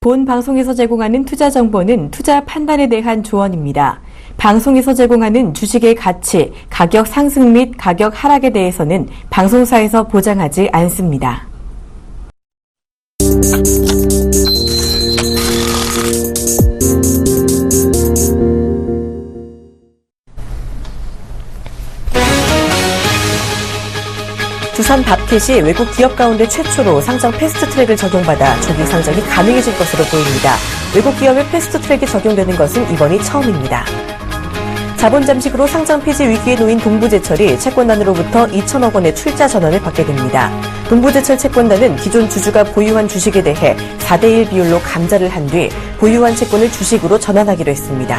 본 방송에서 제공하는 투자 정보는 투자 판단에 대한 조언입니다. 방송에서 제공하는 주식의 가치, 가격 상승 및 가격 하락에 대해서는 방송사에서 보장하지 않습니다. 두산 밥켓이 외국 기업 가운데 최초로 상장 패스트트랙을 적용받아 조기 상장이 가능해질 것으로 보입니다. 외국 기업의 패스트트랙이 적용되는 것은 이번이 처음입니다. 자본 잠식으로 상장 폐지 위기에 놓인 동부제철이 채권단으로부터 2천억 원의 출자 전환을 받게 됩니다. 동부제철 채권단은 기존 주주가 보유한 주식에 대해 4대1 비율로 감자를 한 뒤 보유한 채권을 주식으로 전환하기로 했습니다.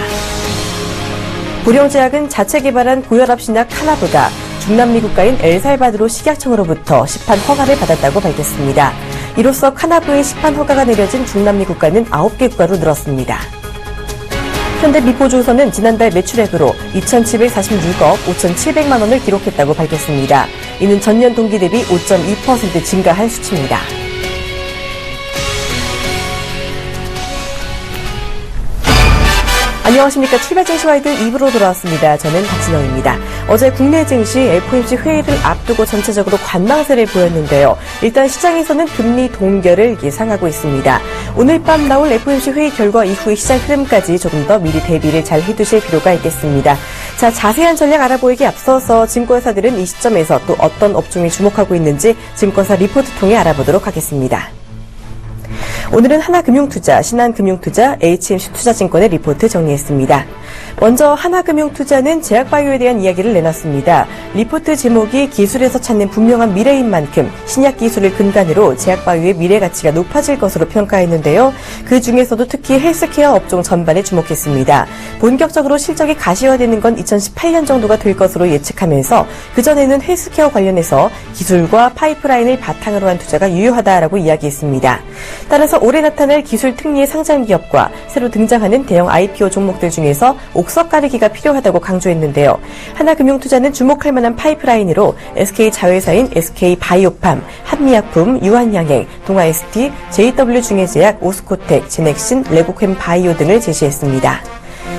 보령제약은 자체 개발한 고혈압 신약 카나보다 중남미 국가인 엘살바도르 식약청으로부터 시판 허가를 받았다고 밝혔습니다. 이로써 카나브의 시판 허가가 내려진 중남미 국가는 9개 국가로 늘었습니다. 현대미포조선은 지난달 매출액으로 2,746억 5,700만 원을 기록했다고 밝혔습니다. 이는 전년 동기 대비 5.2% 증가한 수치입니다. 안녕하십니까. 출발 증시 와이드 2부로 돌아왔습니다. 저는 박진영입니다. 어제 국내 증시 FOMC 회의를 앞두고 전체적으로 관망세를 보였는데요. 일단 시장에서는 금리 동결을 예상하고 있습니다. 오늘 밤 나올 FOMC 회의 결과 이후의 시장 흐름까지 조금 더 미리 대비를 잘 해두실 필요가 있겠습니다. 자, 자세한 전략 알아보기에 앞서서 증권사들은 이 시점에서 또 어떤 업종에 주목하고 있는지 증권사 리포트 통해 알아보도록 하겠습니다. 오늘은 하나금융투자, 신한금융투자, HMC투자증권의 리포트 정리했습니다. 먼저 하나금융투자는 제약바이오에 대한 이야기를 내놨습니다. 리포트 제목이 기술에서 찾는 분명한 미래인 만큼 신약 기술을 근간으로 제약바이오의 미래 가치가 높아질 것으로 평가했는데요. 그 중에서도 특히 헬스케어 업종 전반에 주목했습니다. 본격적으로 실적이 가시화되는 건 2018년 정도가 될 것으로 예측하면서 그전에는 헬스케어 관련해서 기술과 파이프라인을 바탕으로 한 투자가 유효하다라고 이야기했습니다. 따라서 올해 나타날 기술 특리의 상장 기업과 새로 등장하는 대형 IPO 종목들 중에서 옥석 가리기가 필요하다고 강조했는데요. 하나금융투자는 주목할 만한 파이프라인으로 SK 자회사인 SK 바이오팜, 한미약품, 유한양행, 동아ST, JW중해제약, 오스코텍, 제넥신, 레보캠 바이오 등을 제시했습니다.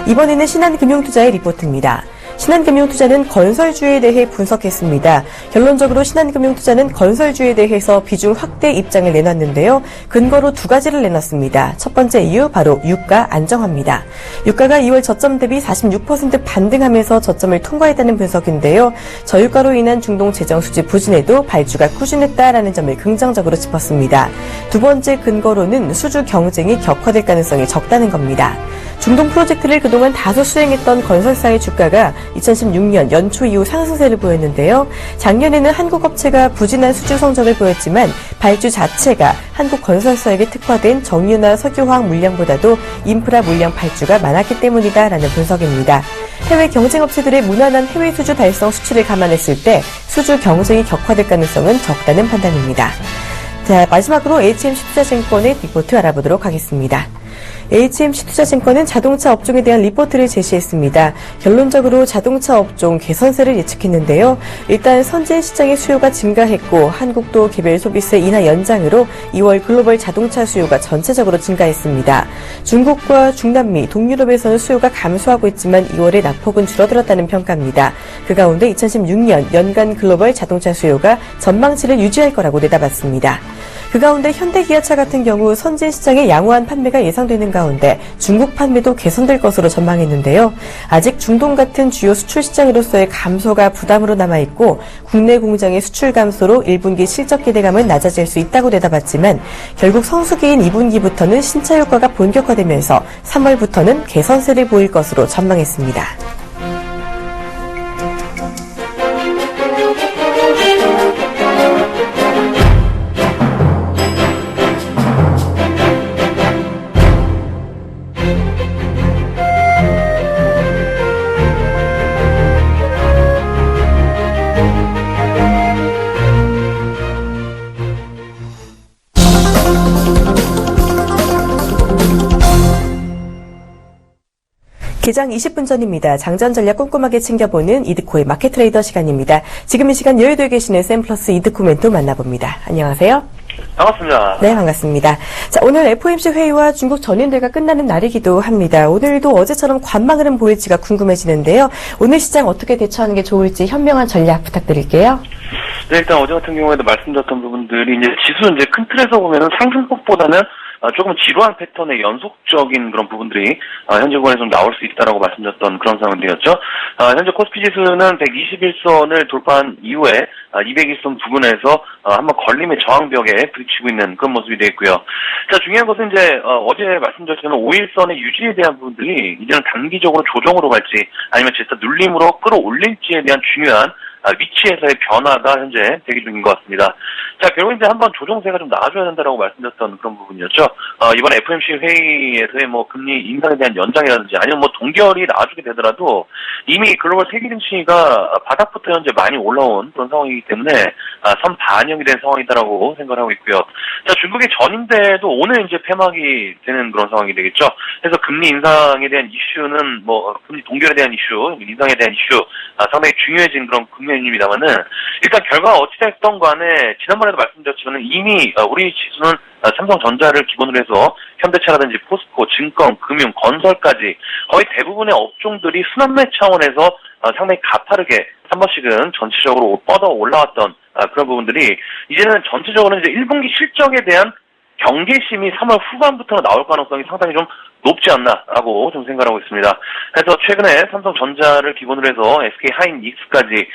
이번에는 신한금융투자의 리포트입니다. 신한금융투자는 건설주에 대해 분석했습니다. 결론적으로 신한금융투자는 건설주에 대해서 비중 확대 입장을 내놨는데요. 근거로 두 가지를 내놨습니다. 첫 번째 이유 바로 유가 안정화입니다. 유가가 2월 저점 대비 46% 반등하면서 저점을 통과했다는 분석인데요. 저유가로 인한 중동 재정 수지 부진에도 발주가 꾸준했다라는 점을 긍정적으로 짚었습니다. 두 번째 근거로는 수주 경쟁이 격화될 가능성이 적다는 겁니다. 중동 프로젝트를 그동안 다수 수행했던 건설사의 주가가 2016년 연초 이후 상승세를 보였는데요. 작년에는 한국 업체가 부진한 수주 성적을 보였지만 발주 자체가 한국 건설사에게 특화된 정유나 석유화학 물량보다도 인프라 물량 발주가 많았기 때문이다라는 분석입니다. 해외 경쟁업체들의 무난한 해외 수주 달성 수치를 감안했을 때 수주 경쟁이 격화될 가능성은 적다는 판단입니다. 자, 마지막으로 HMC투자증권의 리포트 알아보도록 하겠습니다. HMC투자증권은 자동차 업종에 대한 리포트를 제시했습니다. 결론적으로 자동차 업종 개선세를 예측했는데요. 일단 선진 시장의 수요가 증가했고 한국도 개별 소비세 인하 연장으로 2월 글로벌 자동차 수요가 전체적으로 증가했습니다. 중국과 중남미, 동유럽에서는 수요가 감소하고 있지만 2월에 낙폭은 줄어들었다는 평가입니다. 그 가운데 2016년 연간 글로벌 자동차 수요가 전망치를 유지할 거라고 내다봤습니다. 그 가운데 현대기아차 같은 경우 선진 시장의 양호한 판매가 예상되는 가운데 중국 판매도 개선될 것으로 전망했는데요. 아직 중동 같은 주요 수출 시장으로서의 감소가 부담으로 남아있고 국내 공장의 수출 감소로 1분기 실적 기대감은 낮아질 수 있다고 내다봤지만 결국 성수기인 2분기부터는 신차 효과가 본격화되면서 3월부터는 개선세를 보일 것으로 전망했습니다. 개장 20분 전입니다. 장전 전략 꼼꼼하게 챙겨보는 이드코의 마켓트레이더 시간입니다. 지금 이 시간 여의도에 계시는 샘플러스 이드코 멘토 만나봅니다. 안녕하세요. 반갑습니다. 네, 반갑습니다. 자, 오늘 FOMC 회의와 중국 전인대가 끝나는 날이기도 합니다. 오늘도 어제처럼 관망 흐름 보일지가 궁금해지는데요. 오늘 시장 어떻게 대처하는 게 좋을지 현명한 전략 부탁드릴게요. 네, 일단 어제 같은 경우에도 말씀드렸던 부분들이 이제 지수 이제 큰 틀에서 보면은 상승폭보다는 조금 지루한 패턴의 연속적인 그런 부분들이 현재 구간에 좀 나올 수 있다라고 말씀드렸던 그런 상황들이었죠. 현재 코스피 지수는 121선을 돌파한 이후에 201선 부근에서 한번 걸림의 저항벽에 부딪히고 있는 그런 모습이 되어 있고요. 자, 중요한 것은 이제 어제 말씀드렸지만 5일선의 유지에 대한 부분들이 이제는 단기적으로 조정으로 갈지 아니면 진짜 눌림으로 끌어올릴지에 대한 중요한 위치에서의 변화가 현재 대기 중인 것 같습니다. 자, 결국 이제 한번 조정세가 좀 나와줘야 된다라고 말씀드렸던 그런 부분이었죠. 이번 FOMC 회의에서의 뭐 금리 인상에 대한 연장이라든지 아니면 뭐 동결이 나와주게 되더라도 이미 글로벌 세계 증시가 바닥부터 현재 많이 올라온 그런 상황이기 때문에 선반영이 된 상황이다라고 생각을 하고 있고요. 자, 중국의 전인대도 오늘 이제 폐막이 되는 그런 상황이 되겠죠. 그래서 금리 인상에 대한 이슈는 뭐 금리 동결에 대한 이슈, 인상에 대한 이슈 상당히 중요해진 그런 국면입니다만은 일단 결과가 어찌됐던 간에 지난번에도 말씀드렸지만 이미 우리 지수는 삼성전자를 기본으로 해서 현대차라든지 포스코, 증권, 금융, 건설까지 거의 대부분의 업종들이 순환매 차원에서 상당히 가파르게 한 번씩은 전체적으로 뻗어 올라왔던 그런 부분들이 이제는 전체적으로 이제 1분기 실적에 대한 경계심이 3월 후반부터 나올 가능성이 상당히 좀 높지 않나라고 좀 생각하고 있습니다. 그래서 최근에 삼성전자를 기본으로 해서 SK하이닉스까지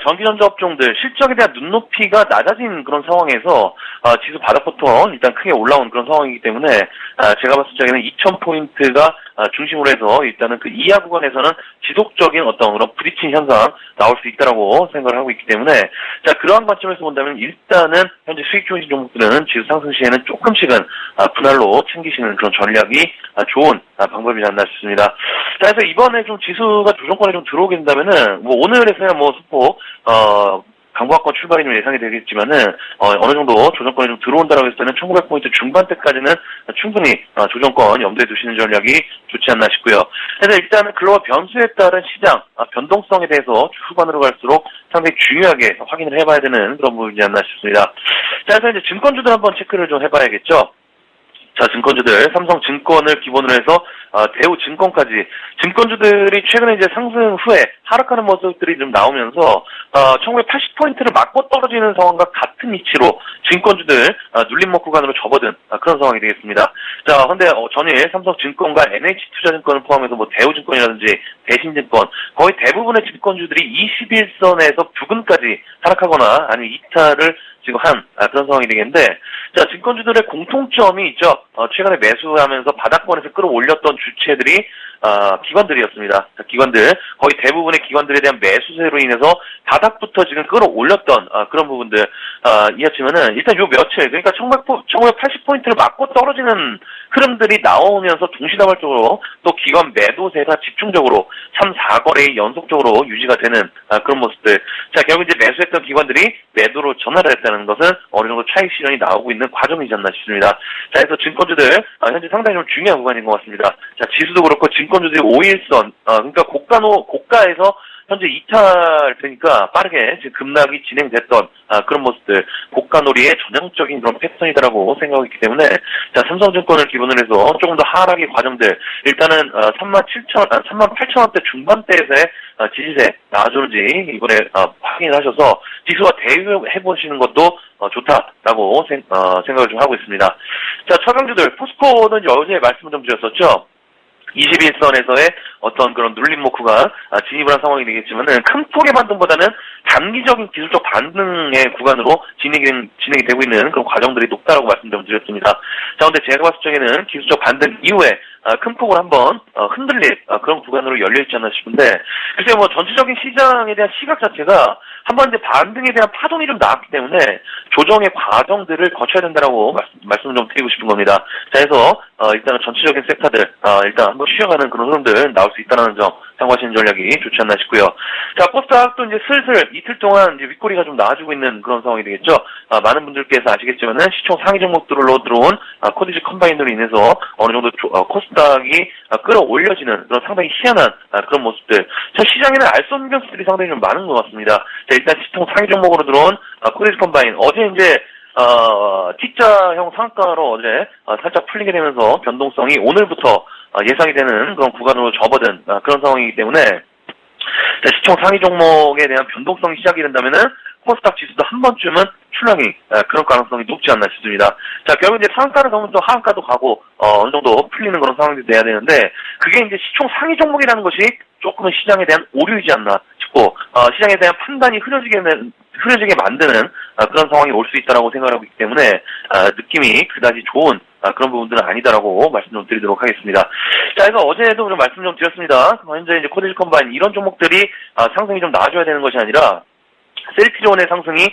전기전자 업종들 실적에 대한 눈높이가 낮아진 그런 상황에서 지수 바닥부터 일단 크게 올라온 그런 상황이기 때문에 제가 봤을 적에는 2000포인트가 중심으로 해서 일단은 그 이하 구간에서는 지속적인 어떤 그런 부딪힌 현상 나올 수 있다라고 생각을 하고 있기 때문에 자, 그러한 관점에서 본다면 일단은 현재 수익 중심 종목들은 지수 상승 시에는 조금씩은 분할로 챙기시는 그런 전략이 좋은 방법이지 않나 싶습니다. 자, 그래서 이번에 좀 지수가 조정권에 좀 들어오게 된다면은 뭐 오늘에서야 뭐 수폭 강보합권 출발이 좀 예상이 되겠지만은 어느 정도 조정권에 좀 들어온다라고 했을 때는 1900포인트 중반대까지는 충분히 조정권 염두에 두시는 전략이 좋지 않나 싶고요. 그래서 일단은 글로벌 변수에 따른 시장 변동성에 대해서 후반으로 갈수록 상당히 중요하게 확인을 해봐야 되는 그런 부분이지 않나 싶습니다. 자, 그래서 이제 증권주들 한번 체크를 좀 해봐야겠죠. 자, 증권주들, 삼성증권을 기본으로 해서 대우증권까지 증권주들이 최근에 이제 상승 후에 하락하는 모습들이 좀 나오면서 1980포인트를 맞고 떨어지는 상황과 같은 위치로 증권주들 눌림목 구간으로 접어든 그런 상황이 되겠습니다. 자, 근데 전일 삼성증권과 NH투자증권을 포함해서 뭐 대우증권이라든지 대신증권 거의 대부분의 증권주들이 21선에서 부근까지 하락하거나 아니면 이탈을 지금 한 그런 상황이 되겠는데 자, 증권주들의 공통점이 있죠. 최근에 매수하면서 바닥권에서 끌어올렸던 주체들이 기관들이었습니다. 기관들 거의 대부분의 기관들에 대한 매수세로 인해서 바닥부터 지금 끌어올렸던 그런 부분들 이었지만은 일단 요 며칠 그러니까 1980포인트를 맞고 떨어지는 흐름들이 나오면서 동시다발적으로 또 기관 매도세가 집중적으로 3, 4거래일 연속적으로 유지가 되는 그런 모습들. 자, 결국 이제 매수했던 기관들이 매도로 전환을 했다는 것은 어느 정도 차익 실현이 나오고 있는 과정이지 않나 싶습니다. 자, 그래서 증권주들 현재 상당히 좀 중요한 구간인 것 같습니다. 자, 지수도 그렇고 증권주들이 5일선 그러니까 고가에서 현재 이탈되니까 빠르게 지금 급락이 진행됐던 그런 모습들 고가놀이의 전형적인 그런 패턴이다라고 생각하고 있기 때문에 자, 삼성증권을 기본으로 해서 조금 더 하락의 과정들 일단은 38,000원대 중반대에서의 지지세 나와주는지 이번에 확인을 하셔서 지수와 대응해보시는 것도 좋다라고 생각을 좀 하고 있습니다. 자, 차강주들 포스코는 어제 말씀을 좀 드렸었죠. 21선에서의 어떤 그런 눌림목 구간 진입을 한 상황이 되겠지만은 큰 폭의 반등보다는 단기적인 기술적 반등의 구간으로 진행이 되고 있는 그런 과정들이 높다라고 말씀 좀 드렸습니다. 자, 근데 제가 봤을 적에는 기술적 반등 이후에 큰 폭을 한번 흔들릴 그런 구간으로 열려있지 않나 싶은데 글쎄요, 뭐 전체적인 시장에 대한 시각 자체가 한번 이제 반등에 대한 파동이 좀 나왔기 때문에 조정의 과정들을 거쳐야 된다라고 말씀을 좀 드리고 싶은 겁니다. 자, 그래서 일단은 전체적인 섹터들 일단 한번 쉬어가는 그런 흐름들 나올 수 있다는 점 참고하시는 전략이 좋지 않나 싶고요. 자, 코스닥도 이제 슬슬 이틀 동안 이제 윗꼬리가 좀 나와주고 있는 그런 상황이 되겠죠. 많은 분들께서 아시겠지만은 시총 상위 종목들로 들어온 코디지 컴바인으로 인해서 어느 정도 코스닥이 끌어올려지는 그런 상당히 희한한 그런 모습들. 저 시장에는 알 수 없는 변수들이 상당히 좀 많은 것 같습니다. 자, 일단 시총 상위 종목으로 들어온 코디지 컴바인 어제 이제 T자형 상가로 어제 살짝 풀리게 되면서 변동성이 오늘부터 예상이 되는 그런 구간으로 접어든 그런 상황이기 때문에 시총 상위 종목에 대한 변동성이 시작이 된다면은 코스닥 지수도 한 번쯤은 출렁이 그런 가능성이 높지 않나 싶습니다. 자, 결국 이제 상가를 가면 또 하한가도 가고 어느 정도 풀리는 그런 상황이 돼야 되는데 그게 이제 시총 상위 종목이라는 것이 조금은 시장에 대한 오류이지 않나 싶고 시장에 대한 판단이 흐려지게 만드는 그런 상황이 올 수 있다라고 생각하고 있기 때문에 느낌이 그다지 좋은 그런 부분들은 아니다라고 말씀 좀 드리도록 하겠습니다. 자, 그래서 어제도 좀 말씀 좀 드렸습니다. 현재 이제 코데지 컴바인 이런 종목들이 상승이 좀 나아져야 되는 것이 아니라 셀트리온의 상승이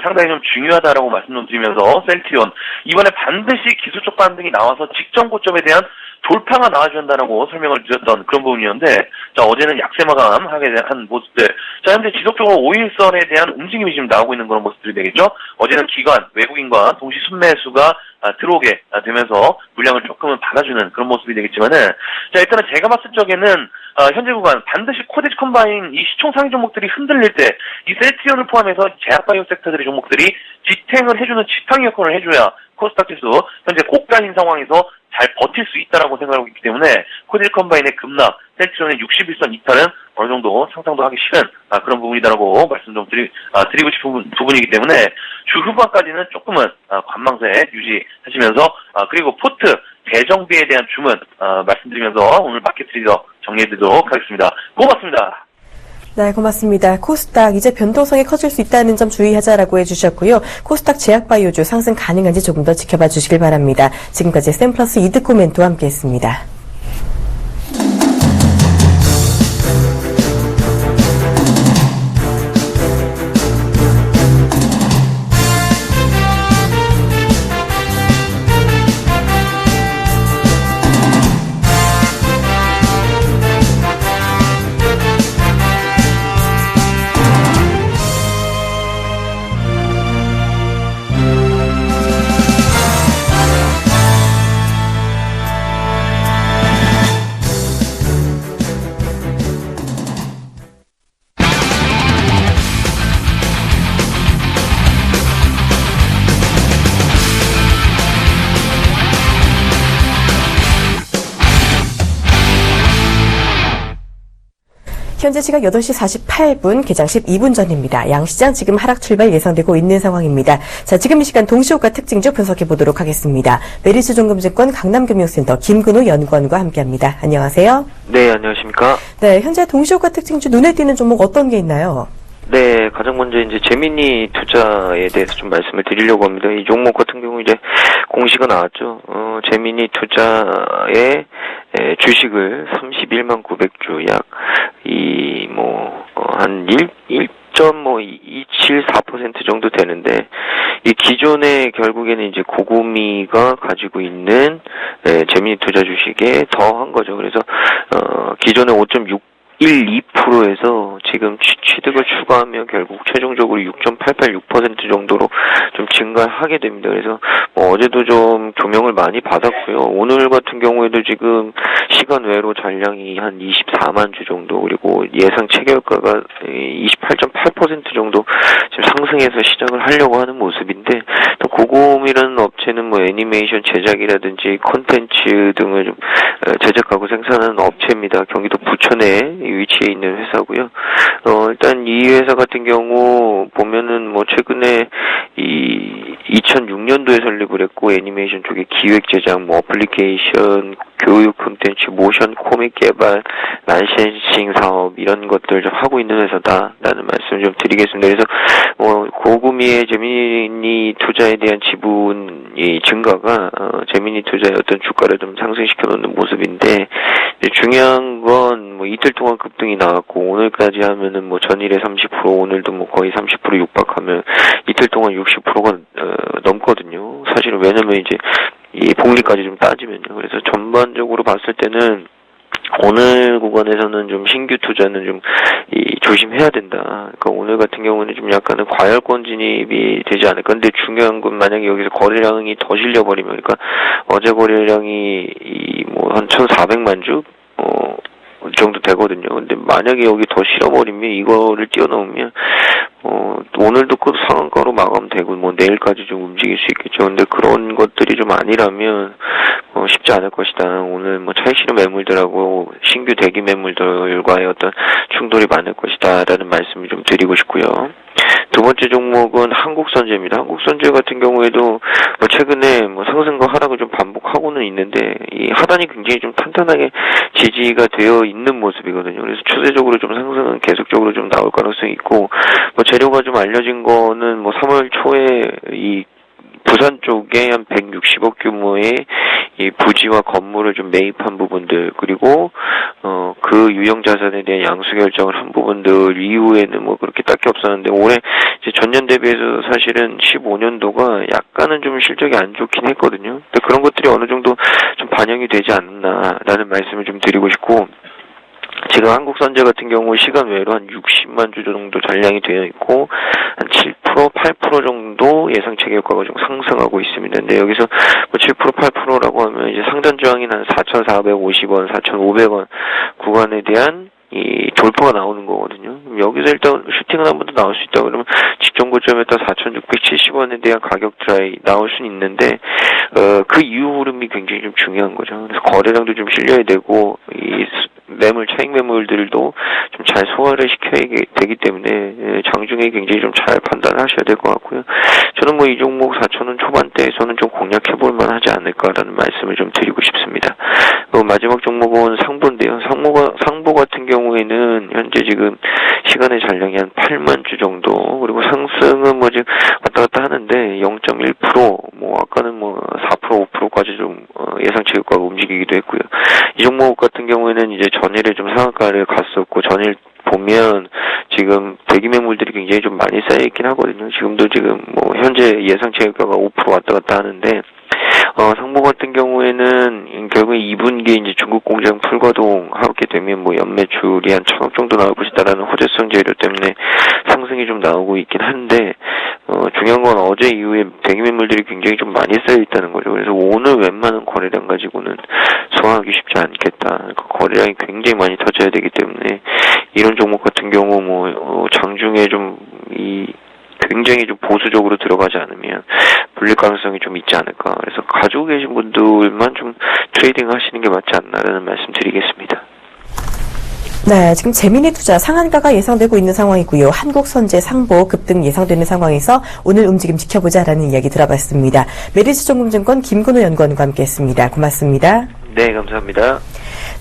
상당히 좀 중요하다라고 말씀 좀 드리면서 셀트리온 이번에 반드시 기술적 반등이 나와서 직전 고점에 대한 돌파가 나와줘야 한다라고 설명을 드렸던 그런 부분이었는데 자, 어제는 약세 마감하게 한 모습들 자, 현재 지속적으로 5일선에 대한 움직임이 지금 나오고 있는 그런 모습들이 되겠죠. 어제는 기관, 외국인과 동시 순매수가 들어오게 되면서 물량을 조금은 받아주는 그런 모습이 되겠지만은 자, 일단은 제가 봤을 적에는 현재 구간 반드시 코데지 컴바인 이 시총 상위 종목들이 흔들릴 때 이 셀트리온을 포함해서 제약바이오 섹터들의 종목들이 지탱을 해주는 지팡이 역할을 해줘야 코스닥 지수 현재 고가인 상황에서 잘 버틸 수 있다라고 생각하고 있기 때문에 코데지 컴바인의 급락, 셀트리온의 61선 이탈은 어느 정도 상상도 하기 싫은 그런 부분이다라고 말씀 좀 드리고 싶은 부분이기 때문에 주 후반까지는 조금은 관망세 유지하시면서 그리고 포트 재정비에 대한 주문 말씀드리면서 오늘 마켓 트레이더 정리해드리도록 하겠습니다. 고맙습니다. 네, 고맙습니다. 코스닥 이제 변동성이 커질 수 있다는 점 주의하자라고 해주셨고요. 코스닥 제약바이오주 상승 가능한지 조금 더 지켜봐 주시길 바랍니다. 지금까지 샘플러스 이득고 멘토와 함께했습니다. 현재 시각 8시 48분, 개장 12분 전입니다. 양시장 지금 하락 출발 예상되고 있는 상황입니다. 자, 지금 이 시간 동시호가 특징주 분석해 보도록 하겠습니다. 메리츠 종금증권 강남금융센터 김근우 연구원과 함께합니다. 안녕하세요. 네, 안녕하십니까. 네, 현재 동시호가 특징주 눈에 띄는 종목 어떤 게 있나요? 네, 가장 먼저 이제 재미니 투자에 대해서 좀 말씀을 드리려고 합니다. 이 종목 같은 경우 이제 공시가 나왔죠. 재미니 투자의 주식을 31만 900주 한 1.274% 정도 되는데, 이 기존에 결국에는 이제 고구미가 가지고 있는 재미니 투자 주식에 더한 거죠. 그래서 기존에 5.612%에서 지금 취득을 추가하면 결국 최종적으로 6.886% 정도로 좀 증가하게 됩니다. 그래서 어제도 좀 조명을 많이 받았고요. 오늘 같은 경우에도 지금 시간 외로 잔량이 한 24만 주 정도, 그리고 예상 체결가가 28.8% 정도 지금 상승해서 시작을 하려고 하는 모습인데, 또 고곰이라는 업체는 애니메이션 제작이라든지 콘텐츠 등을 좀 제작하고 생산하는 업체입니다. 경기도 부천에 위치해 있는 회사고요. 일단 이 회사 같은 경우 보면은 최근에 2006년도에 설립을 했고, 애니메이션 쪽에 기획 제작, 어플리케이션, 교육 콘텐츠, 모션 코믹 개발, 라이센싱 사업 이런 것들 좀 하고 있는 회사다라는 말씀을 좀 드리겠습니다. 그래서 고구미의 재미니 투자에 대한 지분이 증가가 재미니 투자의 어떤 주가를 좀 상승시켜 놓는 모습인데, 중요한 건 이틀 동안 급등이 나왔고, 오늘까지 하면은 전일에 30%, 오늘도 거의 30% 육박하면 이틀 동안 60%가 넘거든요. 사실은 왜냐면 이제 이 복리까지 좀 따지면요. 그래서 전반적으로 봤을 때는 오늘 구간에서는 좀 신규 투자는 좀 조심해야 된다. 그러니까 오늘 같은 경우는 좀 약간은 과열권 진입이 되지 않을까. 근데 중요한 건 만약에 여기서 거래량이 더 실려버리면, 그러니까 어제 거래량이 한 1,400만 주 정도 되거든요. 근데 만약에 여기 더 실어버리면, 이거를 뛰어넘으면 오늘도 그 상한가로 마감되고 뭐 내일까지 좀 움직일 수 있겠죠. 근데 그런 것들이 좀 아니라면 쉽지 않을 것이다. 오늘 뭐 차익 실현 매물들하고 신규 대기 매물들과의 어떤 충돌이 많을 것이다라는 말씀을 좀 드리고 싶고요. 두 번째 종목은 한국선제입니다. 한국선제 같은 경우에도 최근에 상승과 하락을 좀 반복하고는 있는데 이 하단이 굉장히 좀 탄탄하게 지지가 되어 있는 모습이거든요. 그래서 추세적으로 좀 상승은 계속적으로 좀 나올 가능성이 있고 재료가 좀 알려진 거는 3월 초에 이 부산 쪽에 한 160억 규모의 이 부지와 건물을 좀 매입한 부분들, 그리고 그 유형 자산에 대한 양수 결정을 한 부분들 이후에는 그렇게 딱히 없었는데, 올해 이제 전년 대비해서 사실은 15년도가 약간은 좀 실적이 안 좋긴 했거든요. 근데 그런 것들이 어느 정도 좀 반영이 되지 않나라는 말씀을 좀 드리고 싶고, 지금 한국선제 같은 경우 시간 외로 한 60만 주 정도 전량이 되어 있고 한 7%, 8% 정도 예상 체결가가 좀 상승하고 있습니다. 근데 여기서 7%, 8%라고 하면 이제 상단 저항이 한 4,450원, 4,500원 구간에 대한 이 돌파가 나오는 거거든요. 여기서 일단 슈팅은 한 번 더 나올 수 있다 그러면 직전 고점에 따라 4,670원에 대한 가격 드라이 나올 수는 있는데 그 이후 흐름이 굉장히 좀 중요한 거죠. 그래서 거래량도 좀 실려야 되고 이 매물, 차익 매물들도 좀 잘 소화를 시켜야 되기 때문에 장중에 굉장히 좀 잘 판단하셔야 될 것 같고요. 저는 이 종목 4,000원 초반대에서는 좀 공략해볼 만하지 않을까라는 말씀을 좀 드리고 싶습니다. 마지막 종목은 상보인데요. 상보 같은 경우에는 현재 지금 시간의 잔량이 한 8만 주 정도, 그리고 상승은 지금 왔다 갔다 하는데 0.1%, 아까는 4%, 5%까지 좀 예상 체결가가 움직이기도 했고요. 이 종목 같은 경우에는 이제 전일에 좀 상한가를 갔었고, 전일 보면 지금 대기 매물들이 굉장히 좀 많이 쌓여 있긴 하거든요. 지금도 지금 현재 예상 체결가가 5% 왔다 갔다 하는데, 상보 같은 경우에는 결국에 2분기에 이제 중국 공장 풀가동하게 되면 연매출이 한 1,000억 정도 나올 것이다라는 호재성 재료 때문에 상승이 좀 나오고 있긴 한데, 중요한 건 어제 이후에 대기 매물들이 굉장히 좀 많이 쌓여 있다는 거죠. 그래서 오늘 웬만한 거래량 가지고는 소화하기 쉽지 않겠다. 거래량이 굉장히 많이 터져야 되기 때문에 이런 종목 같은 경우 장중에 좀 굉장히 좀 보수적으로 들어가지 않으면 불릴 가능성이 좀 있지 않을까. 그래서 가지고 계신 분들만 좀 트레이딩 하시는 게 맞지 않나라는 말씀 드리겠습니다. 네, 지금 재미있는 투자 상한가가 예상되고 있는 상황이고요. 한국선제 상보 급등 예상되는 상황에서 오늘 움직임 지켜보자라는 이야기 들어봤습니다. 메리츠증권증권 김근호 연구원과 함께했습니다. 고맙습니다. 네, 감사합니다.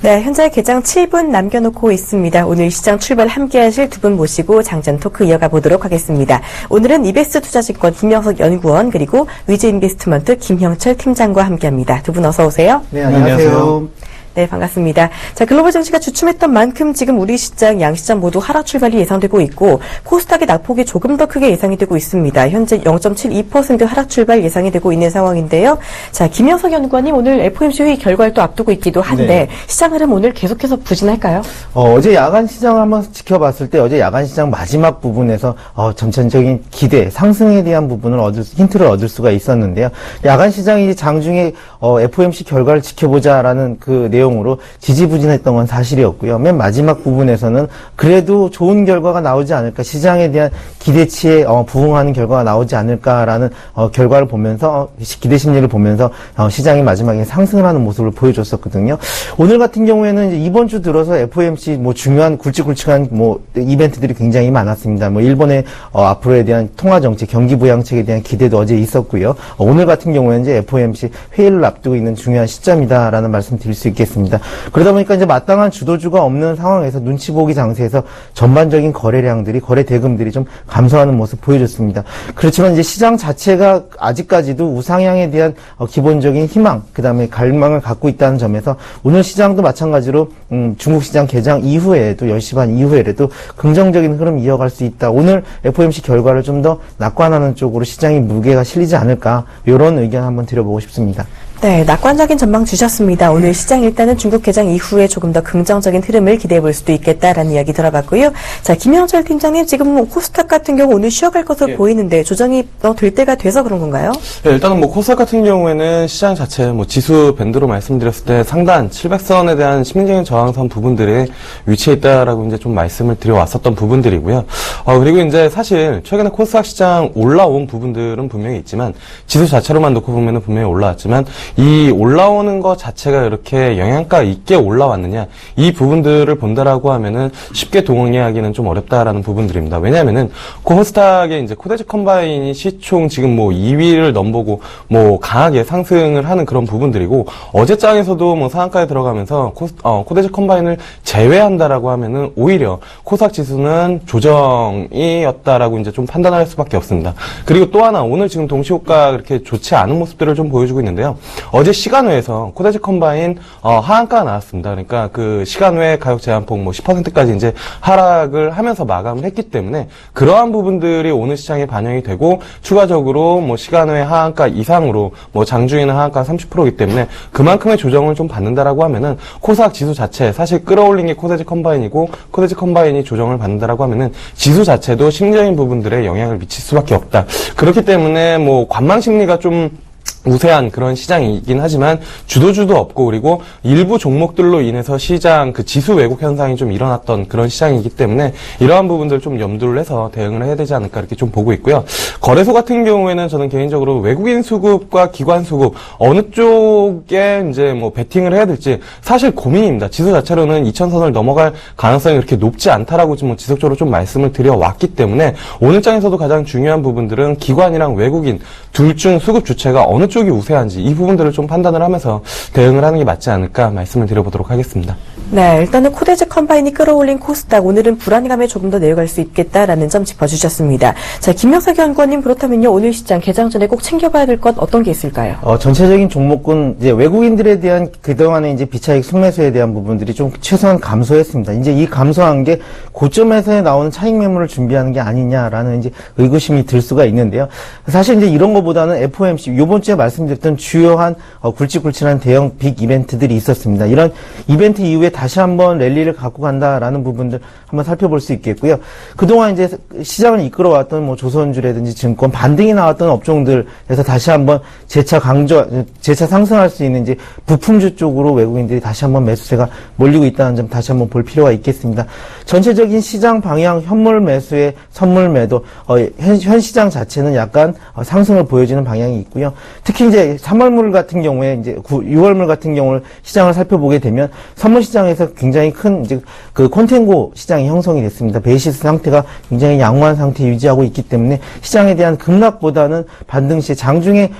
네, 현재 개장 7분 남겨놓고 있습니다. 오늘 시장 출발 함께하실 두 분 모시고 장전 토크 이어가 보도록 하겠습니다. 오늘은 이베스트 투자증권 김영석 연구원, 그리고 위즈인베스트먼트 김형철 팀장과 함께합니다. 두 분 어서 오세요. 네, 안녕하세요. 네, 반갑습니다. 자, 글로벌 증시가 주춤했던 만큼 지금 우리 시장, 양시장 모두 하락 출발이 예상되고 있고, 코스닥의 낙폭이 조금 더 크게 예상이 되고 있습니다. 현재 0.72% 하락 출발 예상이 되고 있는 상황인데요. 자, 김영석 연구원님, 오늘 FOMC 회의 결과를 또 앞두고 있기도 한데, 네. 시장 흐름 오늘 계속해서 부진할까요? 어제 야간 시장을 한번 지켜봤을 때, 어제 야간 시장 마지막 부분에서 점천적인 기대, 상승에 대한 부분을 힌트를 얻을 수가 있었는데요. 야간 시장이 이제 장중에 FOMC 결과를 지켜보자라는 그 내용으로 지지부진했던 건 사실이었고요. 맨 마지막 부분에서는 그래도 좋은 결과가 나오지 않을까, 시장에 대한 기대치에 부응하는 결과가 나오지 않을까라는 결과를 보면서, 기대 심리를 보면서 시장이 마지막에 상승을 하는 모습을 보여줬었거든요. 오늘 같은 경우에는 이제 이번 주 들어서 FOMC 중요한 굵직굵직한 이벤트들이 굉장히 많았습니다. 일본의 앞으로에 대한 통화 정책, 경기 부양책에 대한 기대도 어제 있었고요. 오늘 같은 경우에는 이제 FOMC 회의를 앞두고 있는 중요한 시점이다라는 말씀 드릴 수 있겠습니다. 그러다 보니까 이제 마땅한 주도주가 없는 상황에서 눈치 보기 장세에서 전반적인 거래량들이, 거래 대금들이 좀 감소하는 모습 보여줬습니다. 그렇지만 이제 시장 자체가 아직까지도 우상향에 대한 기본적인 희망, 그 다음에 갈망을 갖고 있다는 점에서 오늘 시장도 마찬가지로 중국 시장 개장 이후에도 10시 반 이후에라도 긍정적인 흐름 이어갈 수 있다. 오늘 FOMC 결과를 좀 더 낙관하는 쪽으로 시장이 무게가 실리지 않을까, 이런 의견 한번 드려보고 싶습니다. 네, 낙관적인 전망 주셨습니다. 오늘 시장 일단은 중국 개장 이후에 조금 더 긍정적인 흐름을 기대해 볼 수도 있겠다라는 이야기 들어봤고요. 자, 김영철 팀장님, 지금 코스닥 같은 경우 오늘 쉬어갈 것으로 보이는데 조정이 될 때가 돼서 그런 건가요? 네, 일단은 코스닥 같은 경우에는 시장 자체 지수 밴드로 말씀드렸을 때 상단 700선에 대한 심리적인 저항선 부분들이 위치해 있다라고 이제 좀 말씀을 드려왔었던 부분들이고요. 그리고 이제 사실 최근에 코스닥 시장 올라온 부분들은 분명히 있지만 지수 자체로만 놓고 보면은 분명히 올라왔지만 이 올라오는 것 자체가 이렇게 영향가 있게 올라왔느냐, 이 부분들을 본다라고 하면은 쉽게 동의하기는 좀 어렵다라는 부분들입니다. 왜냐하면은 코스닥의 이제 코데지 컴바인이 시총 지금 2위를 넘보고 강하게 상승을 하는 그런 부분들이고, 어제 장에서도 상한가에 들어가면서 코데지 컴바인을 제외한다라고 하면은 오히려 코스닥 지수는 조정이었다라고 이제 좀 판단할 수밖에 없습니다. 그리고 또 하나, 오늘 지금 동시호가 그렇게 좋지 않은 모습들을 좀 보여주고 있는데요. 어제 시간외에서 코데지 컴바인 하한가가 나왔습니다. 그러니까 그 시간외 가격 제한폭 10%까지 이제 하락을 하면서 마감을 했기 때문에 그러한 부분들이 오늘 시장에 반영이 되고, 추가적으로 시간외 하한가 이상으로 장중에는 하한가 30%이기 때문에 그만큼의 조정을 좀 받는다라고 하면은 코스닥 지수 자체, 사실 끌어올린 게 코데지 컴바인이고 코데지 컴바인이 조정을 받는다라고 하면은 지수 자체도 심리적인 부분들에 영향을 미칠 수밖에 없다. 그렇기 때문에 관망 심리가 좀 우세한 그런 시장이긴 하지만 주도주도 없고, 그리고 일부 종목들로 인해서 시장 그 지수 왜곡 현상이 좀 일어났던 그런 시장이기 때문에 이러한 부분들을 좀 염두를 해서 대응을 해야 되지 않을까 이렇게 좀 보고 있고요. 거래소 같은 경우에는 저는 개인적으로 외국인 수급과 기관 수급 어느 쪽에 이제 베팅을 해야 될지 사실 고민입니다. 지수 자체로는 2000선을 넘어갈 가능성이 그렇게 높지 않다라고 지속적으로 좀 말씀을 드려왔기 때문에 오늘 장에서도 가장 중요한 부분들은 기관이랑 외국인 둘 중 수급 주체가 어느 쪽이 우세한지 이 부분들을 좀 판단을 하면서 대응을 하는 게 맞지 않을까 말씀을 드려보도록 하겠습니다. 네, 일단은 코데지 컴바인이 끌어올린 코스닥, 오늘은 불안감에 조금 더 내려갈 수 있겠다라는 점 짚어주셨습니다. 자, 김명석 연구원님, 그렇다면요, 오늘 시장 개장 전에 꼭 챙겨봐야 될 것 어떤 게 있을까요? 전체적인 종목군 이제 외국인들에 대한 그동안의 이제 비차익 순매수에 대한 부분들이 좀 최소한 감소했습니다. 이제 이 감소한 게 고점에서 나오는 차익 매물을 준비하는 게 아니냐라는 이제 의구심이 들 수가 있는데요. 사실 이제 이런 것보다는 FOMC, 요번 주에 말씀드렸던 주요한 굵직굵직한 대형 빅 이벤트들이 있었습니다. 이런 이벤트 이후에 다시 한번 랠리를 갖고 간다라는 부분들 한번 살펴볼 수 있겠고요. 그동안 이제 시장을 이끌어왔던 조선주라든지 증권, 반등이 나왔던 업종들에서 다시 한번 재차 상승할 수 있는 이제 부품주 쪽으로 외국인들이 다시 한번 매수세가 몰리고 있다는 점 다시 한번 볼 필요가 있겠습니다. 전체적인 시장 방향, 현물 매수의 선물 매도, 현 시장 자체는 약간 상승을 보여주는 방향이 있고요. 특히 이제 3월물 같은 경우에 이제 6월물 같은 경우를 시장을 살펴보게 되면 선물 시장에서 굉장히 큰 이제 그 콘텐고 시장이 형성이 됐습니다. 베이시스 상태가 굉장히 양호한 상태 유지하고 있기 때문에 시장에 대한 급락보다는 반등 시에 장중에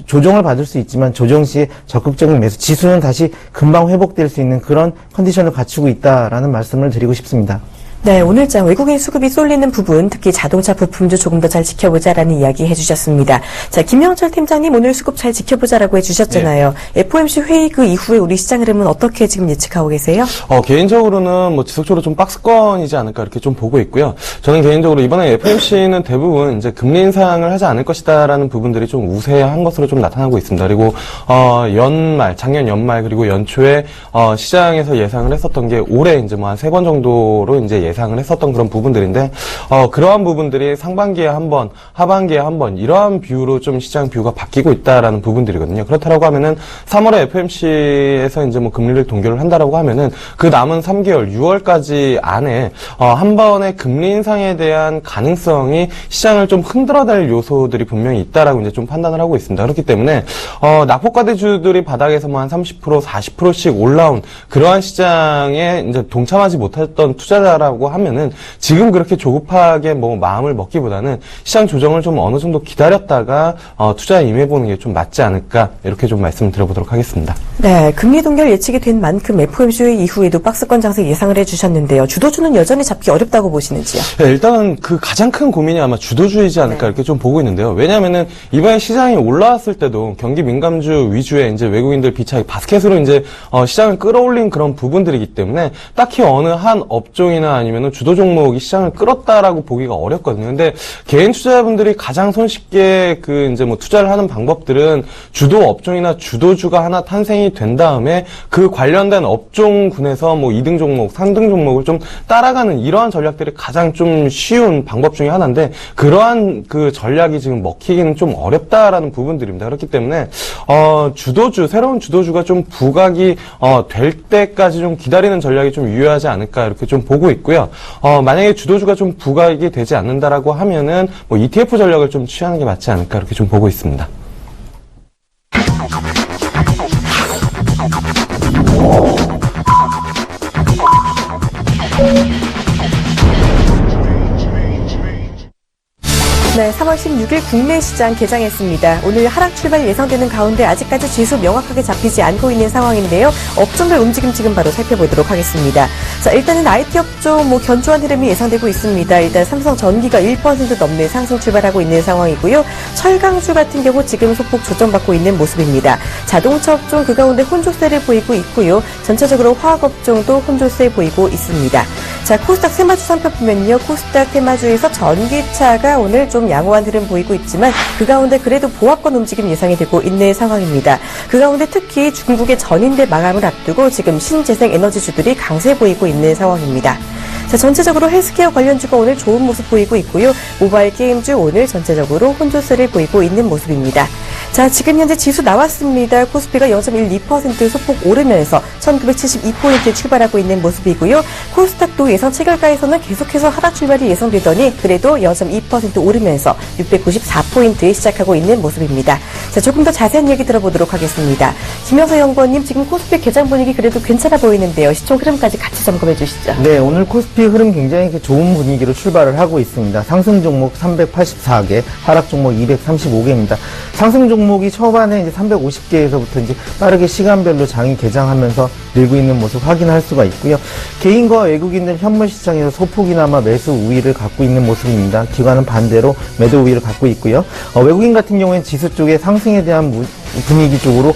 조정을 받을 수 있지만 조정 시에 적극적인 매수, 지수는 다시 금방 회복될 수 있는 그런 컨디션을 갖추고 있다라는 말씀을 드리고 싶습니다. 네, 오늘장 외국인 수급이 쏠리는 부분, 특히 자동차 부품주 조금 더 잘 지켜보자라는 이야기 해주셨습니다. 자, 김영철 팀장님, 오늘 수급 잘 지켜보자라고 해주셨잖아요. 네. FOMC 회의 그 이후에 우리 시장 흐름은 어떻게 지금 예측하고 계세요? 개인적으로는 지속적으로 좀 박스권이지 않을까 이렇게 좀 보고 있고요. 저는 개인적으로 이번에 FOMC는 대부분 이제 금리 인상을 하지 않을 것이다라는 부분들이 좀 우세한 것으로 좀 나타나고 있습니다. 그리고 작년 연말 그리고 연초에 시장에서 예상을 했었던 게 올해 이제 한 3번 정도로 이제 예상을 했었던 그런 부분들인데, 그러한 부분들이 상반기에 한 번, 하반기에 한 번, 이러한 뷰로 좀 시장 뷰가 바뀌고 있다라는 부분들이거든요. 그렇다라고 하면은 3월에 FOMC에서 이제 금리를 동결을 한다라고 하면은 그 남은 3개월, 6월까지 안에 한 번의 금리 인상에 대한 가능성이 시장을 좀 흔들어댈 요소들이 분명히 있다라고 이제 좀 판단을 하고 있습니다. 그렇기 때문에 낙폭과대주들이 바닥에서 한 30%, 40%씩 올라온 그러한 시장에 이제 동참하지 못했던 투자자라고 하면은 지금 그렇게 조급하게 마음을 먹기보다는 시장 조정을 좀 어느 정도 기다렸다가 투자에 임해보는 게 좀 맞지 않을까 이렇게 좀 말씀을 드려보도록 하겠습니다. 네, 금리 동결 예측이 된 만큼 FOMC 회의 이후에도 박스권 장세 예상을 해주셨는데요. 주도주는 여전히 잡기 어렵다고 보시는지요? 네, 일단은 그 가장 큰 고민이 아마 주도주이지 않을까 이렇게 좀 보고 있는데요. 왜냐하면은 이번에 시장이 올라왔을 때도 경기 민감주 위주의 이제 외국인들 비차익 바스켓으로 이제 시장을 끌어올린 그런 부분들이기 때문에 딱히 어느 한 업종이나 아니면 아니면은 주도 종목이 시장을 끌었다라고 보기가 어렵거든요. 근데 개인 투자자분들이 가장 손쉽게 이제 뭐 투자를 하는 방법들은 주도 업종이나 주도주가 하나 탄생이 된 다음에 그 관련된 업종군에서 뭐 2등 종목, 3등 종목을 좀 따라가는 이러한 전략들이 가장 좀 쉬운 방법 중에 하나인데, 그러한 그 전략이 지금 먹히기는 좀 어렵다라는 부분들입니다. 그렇기 때문에 새로운 주도주가 좀 부각이 될 때까지 좀 기다리는 전략이 좀 유효하지 않을까 이렇게 좀 보고 있고요. 만약에 주도주가 좀 부각이 되지 않는다라고 하면은 뭐 ETF 전략을 좀 취하는 게 맞지 않을까 이렇게 좀 보고 있습니다. 네, 3월 16일 국내 시장 개장했습니다. 오늘 하락 출발 예상되는 가운데 아직까지 지수 명확하게 잡히지 않고 있는 상황인데요. 업종별 움직임 지금 바로 살펴보도록 하겠습니다. 자, 일단은 IT 업종 견조한 흐름이 예상되고 있습니다. 일단 삼성전기가 1% 넘는 상승 출발하고 있는 상황이고요. 철강주 같은 경우 지금 소폭 조정받고 있는 모습입니다. 자동차 업종 그 가운데 혼조세를 보이고 있고요. 전체적으로 화학 업종도 혼조세 보이고 있습니다. 자, 코스닥 테마주 살펴보면요. 코스닥 테마주에서 전기차가 오늘 좀 양호한 흐름 보이고 있지만 그 가운데 그래도 보합권 움직임 예상이 되고 있는 상황입니다. 그 가운데 특히 중국의 전인대 마감을 앞두고 지금 신재생 에너지주들이 강세 보이고 있는 상황입니다. 자, 전체적으로 헬스케어 관련주가 오늘 좋은 모습 보이고 있고요. 모바일 게임주 오늘 전체적으로 혼조세를 보이고 있는 모습입니다. 자, 지금 현재 지수 나왔습니다. 코스피가 0.12% 소폭 오르면서 1972포인트 출발하고 있는 모습이고요. 코스닥도 예상 체결가에서는 계속해서 하락 출발이 예상되더니 그래도 0.2% 오르면서 694포인트에 시작하고 있는 모습입니다. 자, 조금 더 자세한 얘기 들어보도록 하겠습니다. 김영서 연구원님, 지금 코스피 개장 분위기 그래도 괜찮아 보이는데요. 시총 흐름까지 같이 점검해 주시죠. 네, 오늘 코스피 흐름 굉장히 좋은 분위기로 출발을 하고 있습니다. 상승 종목 384개, 하락 종목 235개입니다. 상승 종목이 초반에 이제 350개에서부터 이제 빠르게 시간별로 장이 개장하면서 늘고 있는 모습 확인할 수가 있고요. 개인과 외국인들 현물 시장에서 소폭이나마 매수 우위를 갖고 있는 모습입니다. 기관은 반대로 매도 우위를 갖고 있고요. 외국인 같은 경우에는 지수 쪽의 상승에 대한 분위기 쪽으로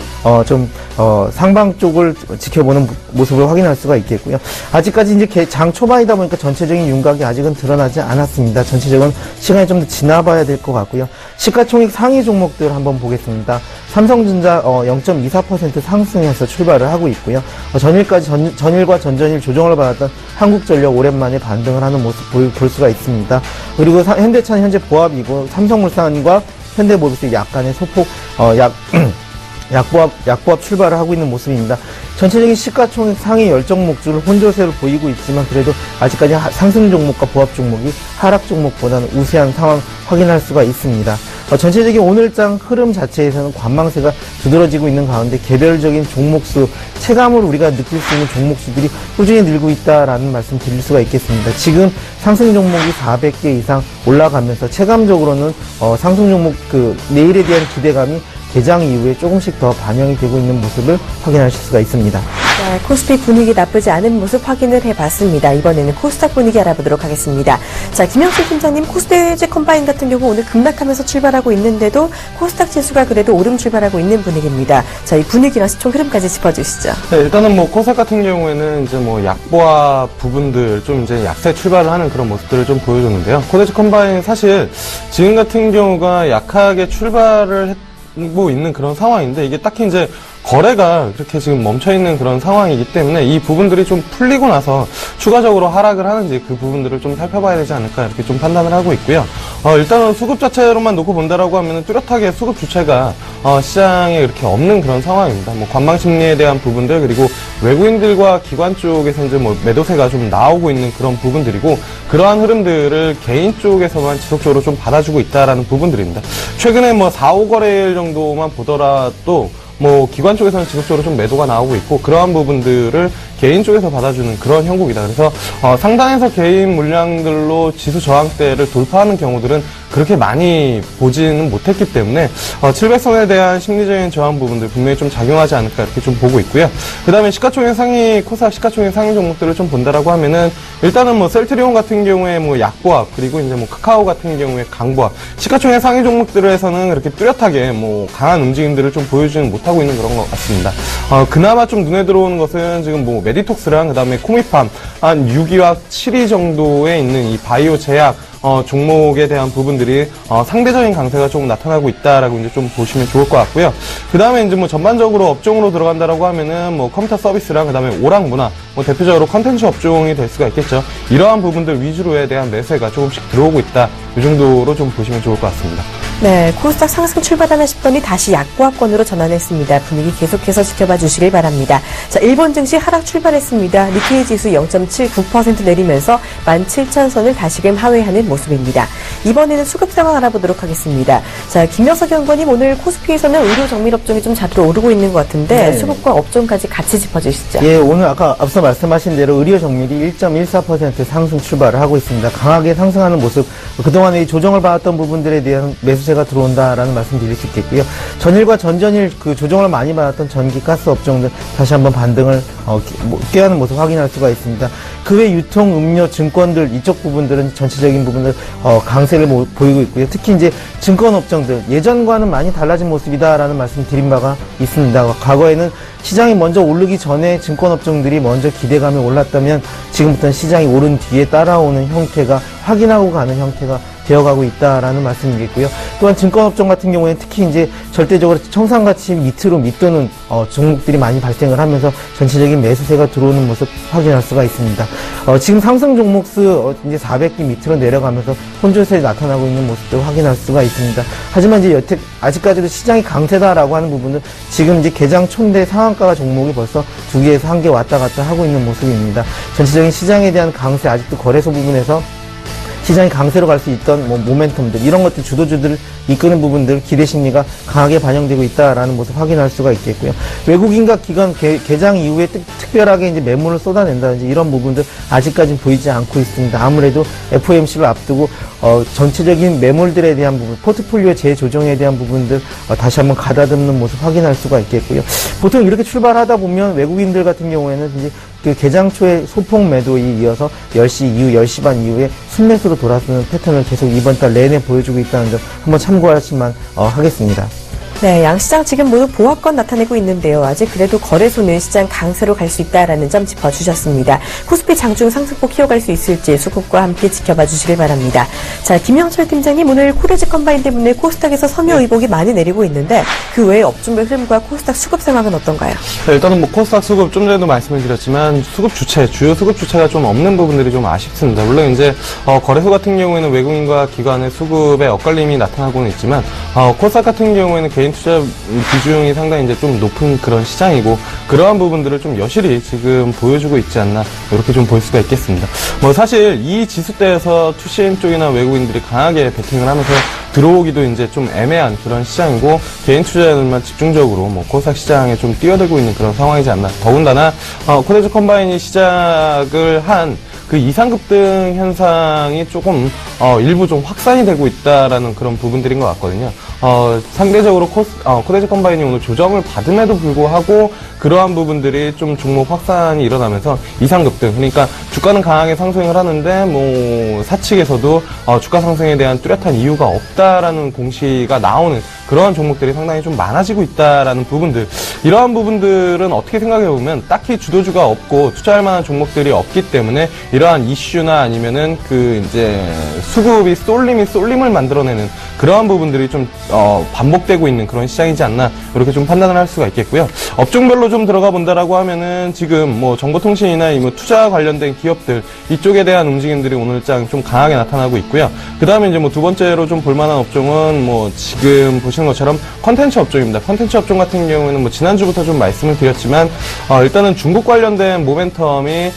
상방 쪽을 지켜보는 모습을 확인할 수가 있겠고요. 아직까지 이제 장 초반이다 보니까 전체적인 윤곽이 아직은 드러나지 않았습니다. 전체적인 시간이 좀 더 지나봐야 될 것 같고요. 시가총액 상위 종목들 한번 보겠습니다. 삼성전자 0.24% 상승해서 출발을 하고 있고요. 전일과 전전일 조정을 받았던 한국전력 오랜만에 반등을 하는 모습 볼 수가 있습니다. 그리고 현대차는 현재 보합이고 삼성물산과 현대모비스 약간의 소폭 약보합 출발을 하고 있는 모습입니다. 전체적인 시가총액 상위 10종목주를 혼조세로 보이고 있지만 그래도 아직까지 상승 종목과 보합 종목이 하락 종목보다는 우세한 상황 확인할 수가 있습니다. 전체적인 오늘장 흐름 자체에서는 관망세가 두드러지고 있는 가운데 개별적인 종목수, 체감으로 우리가 느낄 수 있는 종목수들이 꾸준히 늘고 있다라는 말씀 드릴 수가 있겠습니다. 지금 상승 종목이 400개 이상 올라가면서 체감적으로는 상승 종목 내일에 대한 기대감이 개장 이후에 조금씩 더 반영이 되고 있는 모습을 확인하실 수가 있습니다. 자, 코스피 분위기 나쁘지 않은 모습 확인을 해봤습니다. 이번에는 코스닥 분위기 알아보도록 하겠습니다. 자, 김영수 팀장님, 코스피 컴바인 같은 경우 오늘 급락하면서 출발하고 있는데도 코스닥 지수가 그래도 오름 출발하고 있는 분위기입니다. 자, 이 분위기랑 시총 흐름까지 짚어주시죠. 네, 일단은 코스닥 같은 경우에는 이제 약보합 부분들 좀 이제 약세 출발을 하는 그런 모습들을 좀 보여줬는데요. 코스피 컴바인 사실 지금 같은 경우가 약하게 출발을 있는 그런 상황인데 이게 딱히 이제 거래가 그렇게 지금 멈춰있는 그런 상황이기 때문에 이 부분들이 좀 풀리고 나서 추가적으로 하락을 하는지 그 부분들을 좀 살펴봐야 되지 않을까 이렇게 좀 판단을 하고 있고요. 일단은 수급 자체로만 놓고 본다라고 하면은 뚜렷하게 수급 주체가 시장에 이렇게 없는 그런 상황입니다. 관망 심리에 대한 부분들 그리고 외국인들과 기관 쪽에서 이제 매도세가 좀 나오고 있는 그런 부분들이고 그러한 흐름들을 개인 쪽에서만 지속적으로 좀 받아주고 있다라는 부분들입니다. 최근에 4, 5거래일 정도만 보더라도 기관 쪽에서는 지속적으로 좀 매도가 나오고 있고, 그러한 부분들을 개인 쪽에서 받아주는 그런 형국이다. 그래서, 상단에서 개인 물량들로 지수 저항대를 돌파하는 경우들은 그렇게 많이 보지는 못했기 때문에 700선에 대한 심리적인 저항 부분들 분명히 좀 작용하지 않을까 이렇게 좀 보고 있고요. 그 다음에 시가총액 상위 코스닥 시가총액 상위 종목들을 좀 본다라고 하면은 일단은 뭐 셀트리온 같은 경우에 뭐 약보합 그리고 이제 뭐 카카오 같은 경우에 강보합 시가총액 상위 종목들에서는 그렇게 뚜렷하게 뭐 강한 움직임들을 좀 보여주는 못하고 있는 그런 것 같습니다. 그나마 좀 눈에 들어오는 것은 지금 뭐 메디톡스랑 그 다음에 코미팜 한 6위와 7위 정도에 있는 이 바이오 제약 종목에 대한 부분들이 상대적인 강세가 조금 나타나고 있다라고 이제 좀 보시면 좋을 것 같고요. 그 다음에 이제 뭐 전반적으로 업종으로 들어간다라고 하면은 뭐 컴퓨터 서비스랑 그 다음에 오락문화 뭐 대표적으로 컨텐츠 업종이 될 수가 있겠죠. 이러한 부분들 위주로에 대한 매수가 조금씩 들어오고 있다. 이 정도로 좀 보시면 좋을 것 같습니다. 네, 코스닥 상승 출발하나 싶더니 다시 약보합권으로 전환했습니다. 분위기 계속해서 지켜봐 주시길 바랍니다. 자, 일본 증시 하락 출발했습니다. 니케이 지수 0.79% 내리면서 17,000선을 다시금 하회하는 모습입니다. 이번에는 수급 상황 알아보도록 하겠습니다. 자, 김명석 연구원님, 오늘 코스피에서는 의료 정밀 업종이 좀 자주로 오르고 있는 것 같은데 네. 수급과 업종까지 같이 짚어주시죠. 예, 오늘 아까 앞서 말씀하신 대로 의료 정밀이 1.14% 상승 출발을 하고 있습니다. 강하게 상승하는 모습, 그동안에 이 조정을 받았던 부분들에 대한 매수세가 들어온다라는 말씀 드릴 수 있겠고요. 전일과 전전일 그 조정을 많이 받았던 전기, 가스 업종들 다시 한번 반등을 꾀하는 모습 확인할 수가 있습니다. 그 외 유통, 음료, 증권들 이쪽 부분들은 전체적인 부분들 강세를 보이고 있고요. 특히 이제 증권 업종들 예전과는 많이 달라진 모습이다라는 말씀 드린 바가 있습니다. 과거에는 시장이 먼저 오르기 전에 증권 업종들이 먼저 기대감이 올랐다면 지금부터는 시장이 오른 뒤에 따라오는 형태가 확인하고 가는 형태가 되어가고 있다라는 말씀이겠고요. 또한 증권업종 같은 경우에는 특히 이제 절대적으로 청산가치 밑으로 밑도는 종목들이 많이 발생을 하면서 전체적인 매수세가 들어오는 모습 확인할 수가 있습니다. 지금 상승 종목수 이제 400개 밑으로 내려가면서 혼조세 나타나고 있는 모습도 확인할 수가 있습니다. 하지만 이제 여태 아직까지도 시장이 강세다라고 하는 부분은 지금 이제 개장 촌대 상한가 종목이 벌써 2개에서 1개 왔다 갔다 하고 있는 모습입니다. 전체적인 시장에 대한 강세 아직도 거래소 부분에서 시장이 강세로 갈 수 있던 모멘텀들 이런 것들 주도주들을 이끄는 부분들 기대 심리가 강하게 반영되고 있다라는 모습 확인할 수가 있겠고요. 외국인과 기관 개장 이후에 특별하게 이제 매물을 쏟아낸다든지 이런 부분들 아직까지는 보이지 않고 있습니다. 아무래도 FOMC를 앞두고 전체적인 매물들에 대한 부분, 포트폴리오 재조정에 대한 부분들 다시 한번 가다듬는 모습 확인할 수가 있겠고요. 보통 이렇게 출발하다 보면 외국인들 같은 경우에는 이제 그 개장 초에 소폭 매도에 이어서 10시 이후, 10시 반 이후에 순매수로 돌아서는 패턴을 계속 이번 달 내내 보여주고 있다는 점 한번 참고하시면 하겠습니다. 네, 양시장 지금 모두 보합권 나타내고 있는데요. 아직 그래도 거래소는 시장 강세로 갈 수 있다라는 점 짚어주셨습니다. 코스피 장중 상승폭 키워갈 수 있을지 수급과 함께 지켜봐 주시길 바랍니다. 자, 김영철 팀장님, 오늘 코레지 컴바인 때문에 코스닥에서 섬유 의복이 많이 내리고 있는데 그 외에 업종별 흐름과 코스닥 수급 상황은 어떤가요? 일단은 뭐 코스닥 수급 좀 전에도 말씀을 드렸지만 수급 주체, 주요 수급 주체가 좀 없는 부분들이 좀 아쉽습니다. 물론 이제 거래소 같은 경우에는 외국인과 기관의 수급에 엇갈림이 나타나고는 있지만 코스닥 같은 경우에는 개인 투자 비중이 상당히 이제 좀 높은 그런 시장이고 그러한 부분들을 좀 여실히 지금 보여주고 있지 않나 이렇게 좀 볼 수가 있겠습니다. 뭐 사실 이 지수대에서 투신 쪽이나 외국인들이 강하게 베팅을 하면서 들어오기도 이제 좀 애매한 그런 시장이고 개인 투자자들만 집중적으로 뭐 코스닥 시장에 좀 뛰어들고 있는 그런 상황이지 않나. 더군다나 코레지 컴바인이 시작을 한 그 이상급등 현상이 조금 일부 좀 확산이 되고 있다라는 그런 부분들인 것 같거든요. 상대적으로 코레지 컴바인이 오늘 조정을 받음에도 불구하고 그러한 부분들이 좀 종목 확산이 일어나면서 이상급등, 그러니까 주가는 강하게 상승을 하는데 뭐 사측에서도 주가 상승에 대한 뚜렷한 이유가 없다라는 공시가 나오는 그러한 종목들이 상당히 좀 많아지고 있다라는 부분들, 이러한 부분들은 어떻게 생각해 보면 딱히 주도주가 없고 투자할 만한 종목들이 없기 때문에 이러한 이슈나 아니면은 그 이제 수급이 쏠림을 만들어내는 그러한 부분들이 좀 반복되고 있는 그런 시장이지 않나 이렇게 좀 판단을 할 수가 있겠고요. 업종별로 좀 들어가 본다라고 하면은 지금 뭐 정보통신이나 뭐 투자 관련된 기업들 이쪽에 대한 움직임들이 오늘장 좀 강하게 나타나고 있고요. 그 다음에 이제 뭐 두 번째로 좀 볼만한 업종은 뭐 지금 보시는 것처럼 컨텐츠 업종입니다. 컨텐츠 업종 같은 경우에는 뭐 지난주부터 좀 말씀을 드렸지만 일단은 중국 관련된 모멘텀이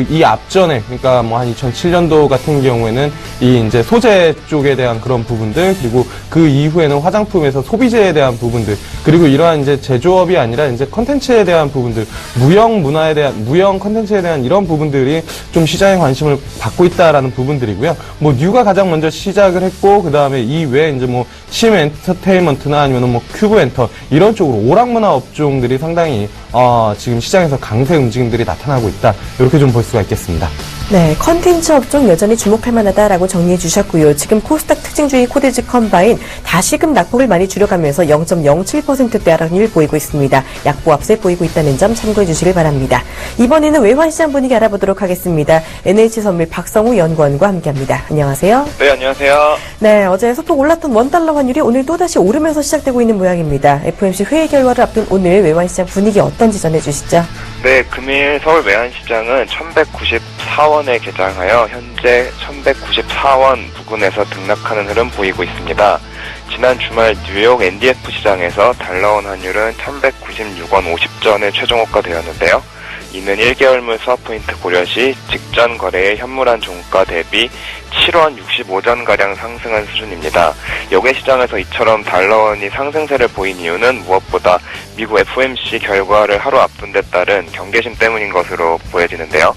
이 앞전에, 그러니까 뭐 한 2007년도 같은 경우에는 이 이제 소재 쪽에 대한 그런 부분 부분들, 그리고 그 이후에는 화장품에서 소비재에 대한 부분들, 그리고 이러한 이제 제조업이 아니라 이제 컨텐츠에 대한 부분들, 무형 문화에 대한, 무형 컨텐츠에 대한 이런 부분들이 좀 시장의 관심을 받고 있다라는 부분들이고요. 뭐 뉴가 가장 먼저 시작을 했고, 그 다음에 이 외에 이제 뭐 심 엔터테인먼트나 아니면 뭐 큐브 엔터 이런 쪽으로 오락문화 업종들이 상당히 지금 시장에서 강세 움직임들이 나타나고 있다. 이렇게 좀 볼 수가 있겠습니다. 네, 컨텐츠 업종 여전히 주목할 만하다라고 정리해 주셨고요. 지금 코스닥 특징주의 코데즈 컴바인 다시금 낙폭을 많이 줄여가면서 0.07%대 하락률 보이고 있습니다. 약보합세 보이고 있다는 점 참고해 주시길 바랍니다. 이번에는 외환시장 분위기 알아보도록 하겠습니다. NH선물 박성우 연구원과 함께합니다. 안녕하세요. 네, 안녕하세요. 네, 어제 소폭 올랐던 원달러 환율이 오늘 또다시 오르면서 시작되고 있는 모양입니다. FOMC 회의 결과를 앞둔 오늘 외환시장 분위기 어떤지 전해주시죠. 네, 금일 서울 외환시장은 1194원에 개장하여 현재 1194원 부근에서 등락하는 흐름 보이고 있습니다. 지난 주말 뉴욕 NDF 시장에서 달러원 환율은 1196원 50전에 최종호가 되었는데요. 이는 1개월물 스와프포인트 고려 시 직전 거래의 현물한 종가 대비 7원 65전가량 상승한 수준입니다. 역외 시장에서 이처럼 달러원이 상승세를 보인 이유는 무엇보다 미국 FOMC 결과를 하루 앞둔 데 따른 경계심 때문인 것으로 보여지는데요.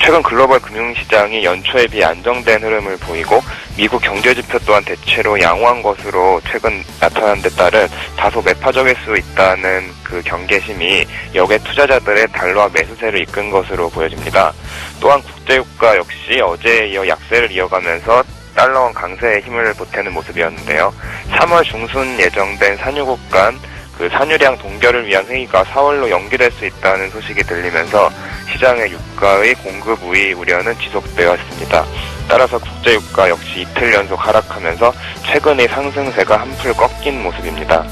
최근 글로벌 금융시장이 연초에 비해 안정된 흐름을 보이고 미국 경제지표 또한 대체로 양호한 것으로 최근 나타난 데 따른 다소 매파적일 수 있다는 그 경계심이 역외 투자자들의 달러화 매수세를 이끈 것으로 보여집니다. 또한 국제유가 역시 어제에 이어 약세를 이어가면서 달러원 강세에 힘을 보태는 모습이었는데요. 3월 중순 예정된 산유국 간 그 산유량 동결을 위한 회의가 4월로 연기될 수 있다는 소식이 들리면서 시장의 유가의 공급 우위 우려는 지속되었습니다. 따라서 국제유가 역시 이틀 연속 하락하면서 최근의 상승세가 한풀 꺾인 모습입니다.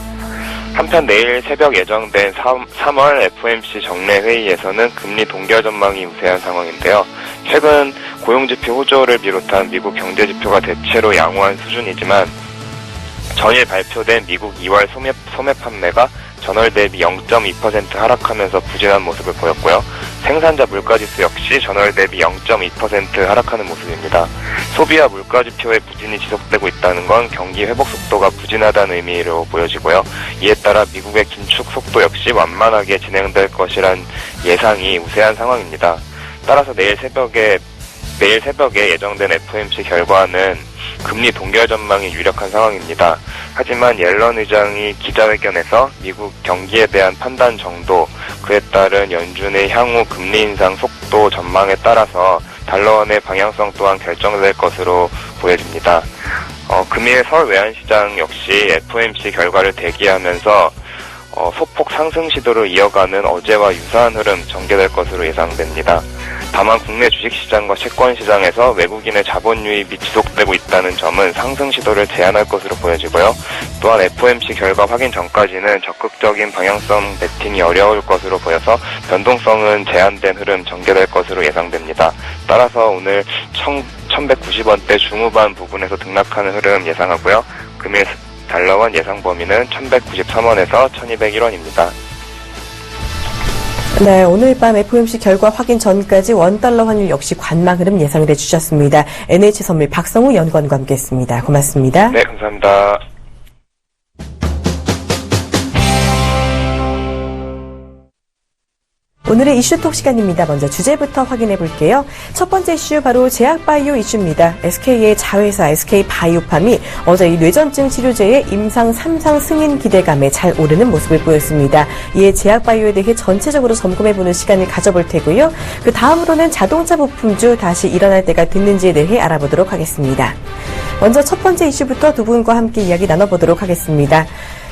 한편 내일 새벽 예정된 3월 FOMC 정례 회의에서는 금리 동결 전망이 우세한 상황인데요. 최근 고용지표 호조를 비롯한 미국 경제지표가 대체로 양호한 수준이지만 전일 발표된 미국 2월 소매 판매가 전월 대비 0.2% 하락하면서 부진한 모습을 보였고요. 생산자 물가지수 역시 전월 대비 0.2% 하락하는 모습입니다. 소비와 물가지표의 부진이 지속되고 있다는 건 경기 회복 속도가 부진하다는 의미로 보여지고요. 이에 따라 미국의 긴축 속도 역시 완만하게 진행될 것이란 예상이 우세한 상황입니다. 따라서 내일 새벽에 예정된 FOMC 결과는 금리 동결 전망이 유력한 상황입니다. 하지만 옐런 의장이 기자회견에서 미국 경기에 대한 판단 정도, 그에 따른 연준의 향후 금리 인상 속도 전망에 따라서 달러원의 방향성 또한 결정될 것으로 보여집니다. 금일 서울 외환시장 역시 FOMC 결과를 대기하면서 소폭 상승 시도를 이어가는 어제와 유사한 흐름 전개될 것으로 예상됩니다. 다만 국내 주식시장과 채권시장에서 외국인의 자본 유입이 지속되고 있다는 점은 상승 시도를 제한할 것으로 보여지고요. 또한 FOMC 결과 확인 전까지는 적극적인 방향성 베팅이 어려울 것으로 보여서 변동성은 제한된 흐름 전개될 것으로 예상됩니다. 따라서 오늘 1190원대 중후반 부분에서 등락하는 흐름 예상하고요. 금일 달러원 예상 범위는 1193원에서 1201원입니다. 네, 오늘 밤 FOMC 결과 확인 전까지 원달러 환율 역시 관망 흐름 예상을 해주셨습니다. NH선물 박성우 연구원과 함께했습니다. 고맙습니다. 네, 감사합니다. 오늘의 이슈톡 시간입니다. 먼저 주제부터 확인해 볼게요. 첫 번째 이슈 바로 제약바이오 이슈입니다. SK의 자회사 SK바이오팜이 어제 이 뇌전증 치료제의 임상 3상 승인 기대감에 잘 오르는 모습을 보였습니다. 이에 제약바이오에 대해 전체적으로 점검해보는 시간을 가져볼 테고요. 그 다음으로는 자동차 부품주 다시 일어날 때가 됐는지에 대해 알아보도록 하겠습니다. 먼저 첫 번째 이슈부터 두 분과 함께 이야기 나눠보도록 하겠습니다.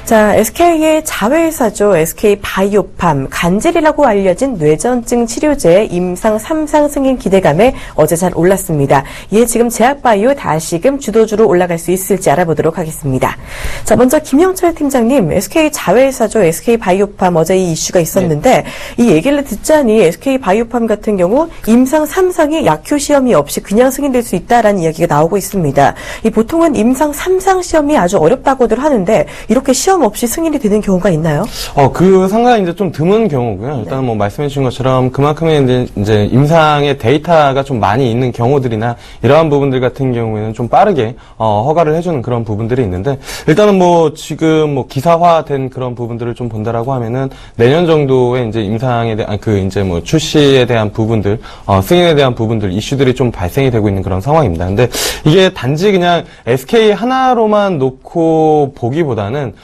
자, SK의 자회사죠. SK바이오팜, 간질이라고 알려진 뇌전증 치료제의 임상 3상 승인 기대감에 어제 잘 올랐습니다. 이에 지금 제약바이오 다시금 주도주로 올라갈 수 있을지 알아보도록 하겠습니다. 자, 먼저 김영철 팀장님, SK 자회사죠. SK바이오팜 어제 이 이슈가 있었는데 이 얘기를 듣자니 SK바이오팜 같은 경우 임상 3상이 약효 시험이 없이 그냥 승인될 수 있다라는 이야기가 나오고 있습니다. 이 보통은 임상 3상 시험이 아주 어렵다고들 하는데 이렇게 시험 시험 없이 승인이 되는 경우가 있나요? 그 상당히 이제 좀 드문 경우고요. 일단 뭐 말씀해 주신 것처럼 그만큼의 이제 임상의 데이터가 좀 많이 있는 경우들이나 이러한 부분들 같은 경우에는 좀 빠르게 허가를 해주는 그런 부분들이 있는데, 일단은 뭐 지금 뭐 기사화된 그런 부분들을 좀 본다라고 하면은 내년 정도에 이제 임상에 대한 이제 뭐 출시에 대한 부분들, 승인에 대한 부분들, 이슈들이 좀 발생이 되고 있는 그런 상황입니다. 근데 이게 단지 그냥 SK 하나로만 놓고 보기보다는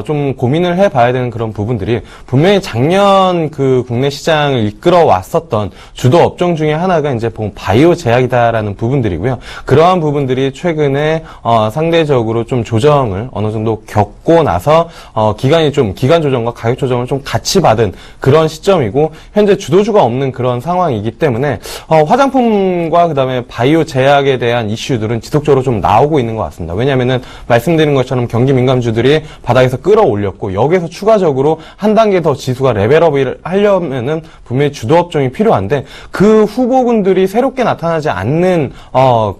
좀 고민을 해봐야 되는 그런 부분들이, 분명히 작년 그 국내 시장을 이끌어 왔었던 주도 업종 중에 하나가 이제 바이오 제약이다라는 부분들이고요. 그러한 부분들이 최근에 상대적으로 좀 조정을 어느 정도 겪고 나서 기간 조정과 가격 조정을 좀 같이 받은 그런 시점이고, 현재 주도주가 없는 그런 상황이기 때문에 화장품과 그다음에 바이오 제약에 대한 이슈들은 지속적으로 좀 나오고 있는 것 같습니다. 왜냐하면은 말씀드린 것처럼 경기 민감주들이 바닥에서 끌어올렸고, 여기서 추가적으로 한 단계 더 지수가 레벨업을 하려면은 분명히 주도 업종이 필요한데, 그 후보군들이 새롭게 나타나지 않는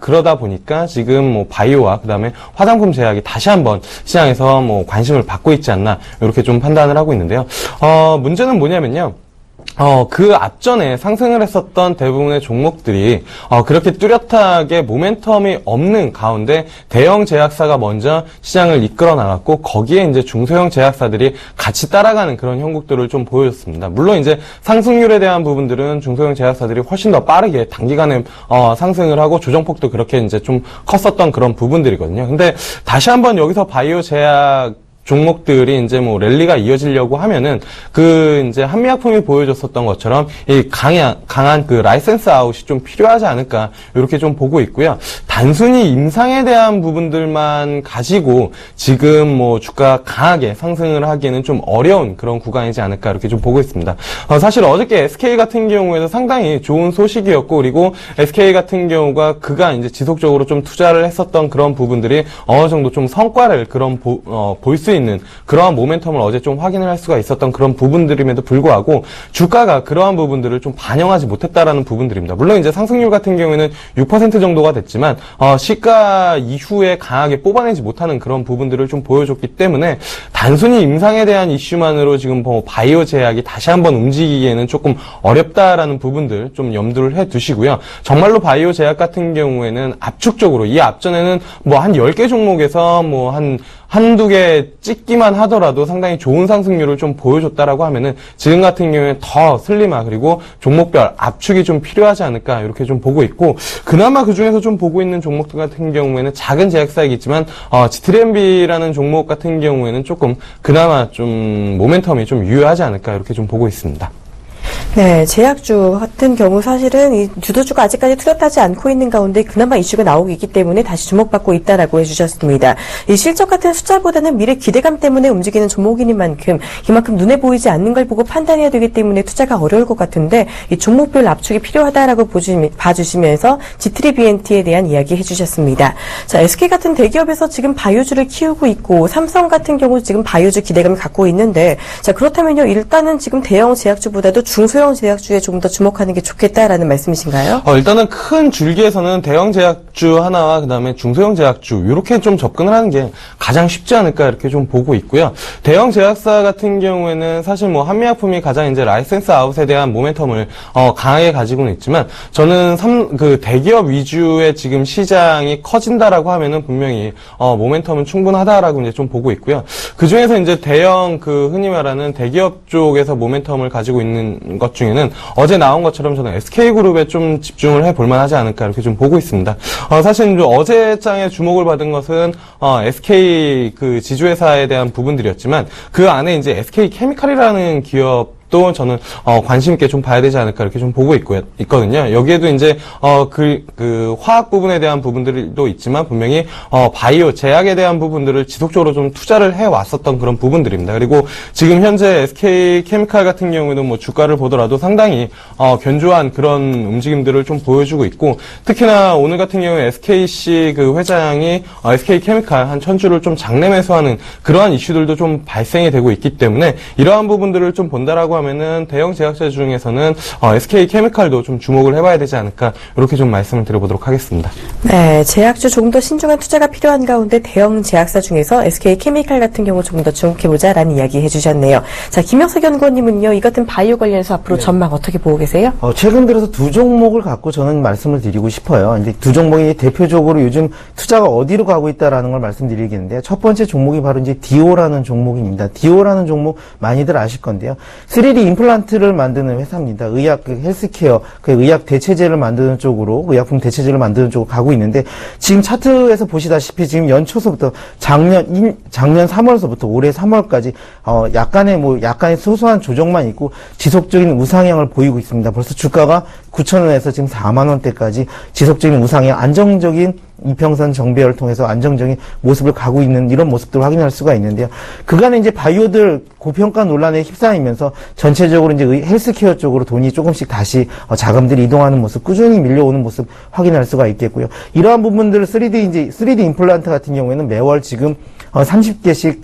그러다 보니까 지금 뭐 바이오와 그다음에 화장품 제약이 다시 한번 시장에서 뭐 관심을 받고 있지 않나, 이렇게 좀 판단을 하고 있는데요. 문제는 뭐냐면요. 그 앞전에 상승을 했었던 대부분의 종목들이 그렇게 뚜렷하게 모멘텀이 없는 가운데 대형 제약사가 먼저 시장을 이끌어 나갔고, 거기에 이제 중소형 제약사들이 같이 따라가는 그런 형국들을 좀 보여줬습니다. 물론 이제 상승률에 대한 부분들은 중소형 제약사들이 훨씬 더 빠르게 단기간에 상승을 하고, 조정폭도 그렇게 이제 좀 컸었던 그런 부분들이거든요. 근데 다시 한번 여기서 바이오 제약 종목들이 이제 뭐 랠리가 이어지려고 하면은 이제 한미약품이 보여줬었던 것처럼 이 강한 그 라이센스 아웃이 좀 필요하지 않을까, 이렇게 좀 보고 있고요. 단순히 임상에 대한 부분들만 가지고 지금 뭐 주가 강하게 상승을 하기에는 좀 어려운 그런 구간이지 않을까, 이렇게 좀 보고 있습니다. 사실 어저께 SK 같은 경우에도 상당히 좋은 소식이었고, 그리고 SK 같은 경우가 그간 이제 지속적으로 좀 투자를 했었던 그런 부분들이 어느 정도 좀 성과를 볼 수 있는 그러한 모멘텀을 어제 좀 확인을 할 수가 있었던 그런 부분들임에도 불구하고, 주가가 그러한 부분들을 좀 반영하지 못했다라는 부분들입니다. 물론 이제 상승률 같은 경우에는 6% 정도가 됐지만 시가 이후에 강하게 뽑아내지 못하는 그런 부분들을 좀 보여줬기 때문에, 단순히 임상에 대한 이슈만으로 지금 바이오 제약이 다시 한번 움직이기에는 조금 어렵다라는 부분들 좀 염두를 해 두시고요. 정말로 바이오 제약 같은 경우에는 압축적으로 이 앞전에는 뭐 한 10개 종목에서 뭐 한두 개 찍기만 하더라도 상당히 좋은 상승률을 좀 보여줬다라고 하면은, 지금 같은 경우에는 더 슬림화, 그리고 종목별 압축이 좀 필요하지 않을까, 이렇게 좀 보고 있고, 그나마 그 중에서 좀 보고 있는 종목들 같은 경우에는 작은 제약사이겠지만 GTMB라는 종목 같은 경우에는 조금 그나마 좀 모멘텀이 좀 유효하지 않을까, 이렇게 좀 보고 있습니다. 네, 제약주 같은 경우 사실은 이 주도주가 아직까지 뚜렷하지 않고 있는 가운데 그나마 이슈가 나오고 있기 때문에 다시 주목받고 있다라고 해주셨습니다. 이 실적 같은 숫자보다는 미래 기대감 때문에 움직이는 종목이니만큼 이만큼 눈에 보이지 않는 걸 보고 판단해야 되기 때문에 투자가 어려울 것 같은데, 이 종목별 압축이 필요하다라고 봐주시면서 GTBNT에 대한 이야기 해주셨습니다. 자, SK 같은 대기업에서 지금 바이오주를 키우고 있고, 삼성 같은 경우 지금 바이오주 기대감을 갖고 있는데, 자, 그렇다면요, 일단은 지금 대형 제약주보다도 중소형 제약주에 조금 더 주목하는 게 좋겠다라는 말씀이신가요? 일단은 큰 줄기에서는 대형 제약주 하나와 그다음에 중소형 제약주, 이렇게 좀 접근을 하는 게 가장 쉽지 않을까, 이렇게 좀 보고 있고요. 대형 제약사 같은 경우에는 사실 뭐 한미약품이 가장 이제 라이센스 아웃에 대한 모멘텀을 강하게 가지고는 있지만, 저는 대기업 위주의 지금 시장이 커진다라고 하면은 분명히 모멘텀은 충분하다라고 이제 좀 보고 있고요. 그 중에서 이제 대형 흔히 말하는 대기업 쪽에서 모멘텀을 가지고 있는 것 중에는 어제 나온 것처럼 저는 SK그룹에 좀 집중을 해볼 만하지 않을까, 이렇게 좀 보고 있습니다. 사실 어제 장에 주목을 받은 것은 SK 지주회사에 대한 부분들이었지만, 그 안에 이제 SK케미칼이라는 기업 또 저는 관심 있게 좀 봐야 되지 않을까, 이렇게 좀 보고 있거든요. 여기에도 이제 화학 부분에 대한 부분들도 있지만, 분명히 바이오 제약에 대한 부분들을 지속적으로 좀 투자를 해 왔었던 그런 부분들입니다. 그리고 지금 현재 SK케미칼 같은 경우에는 뭐 주가를 보더라도 상당히 견조한 그런 움직임들을 좀 보여주고 있고, 특히나 오늘 같은 경우에 SKC 회장이 SK케미칼 한 1000주를 좀 장내 매수하는 그러한 이슈들도 좀 발생이 되고 있기 때문에, 이러한 부분들을 좀 본다라고 하면은 대형 제약사 중에서는 SK 케미칼도 좀 주목을 해봐야 되지 않을까 이렇게 좀 말씀을 드려보도록 하겠습니다. 네, 제약주 조금 더 신중한 투자가 필요한 가운데 대형 제약사 중에서 SK 케미칼 같은 경우 조금 더 주목해보자라는 이야기 해주셨네요. 자, 김영석 연구원님은요, 이 같은 바이오 관련해서 앞으로 전망 어떻게 보고 계세요? 최근 들어서 두 종목을 갖고 저는 말씀을 드리고 싶어요. 이제 두 종목이 대표적으로 요즘 투자가 어디로 가고 있다라는 걸 말씀드리겠는데요. 첫 번째 종목이 바로 이제 디오라는 종목입니다. 디오라는 종목 많이들 아실 건데요. 3D 임플란트를 만드는 회사입니다. 의학, 헬스케어, 의학 대체제를 만드는 쪽으로, 의약품 대체제를 만드는 쪽으로 가고 있는데, 지금 차트에서 보시다시피 지금 연초서부터 작년 3월서부터 올해 3월까지, 약간의 소소한 조정만 있고, 지속적인 우상향을 보이고 있습니다. 벌써 주가가 9,000원에서 지금 4만원대까지 지속적인 우상향, 안정적인 이평선 정배를 통해서 안정적인 모습을 가고 있는 이런 모습들을 확인할 수가 있는데요. 그간에 이제 바이오들 고평가 논란에 휩싸이면서 전체적으로 이제 헬스케어 쪽으로 돈이 조금씩 다시 자금들이 이동하는 모습, 꾸준히 밀려오는 모습 확인할 수가 있겠고요. 이러한 부분들을 3D 임플란트 같은 경우에는 매월 지금 30개씩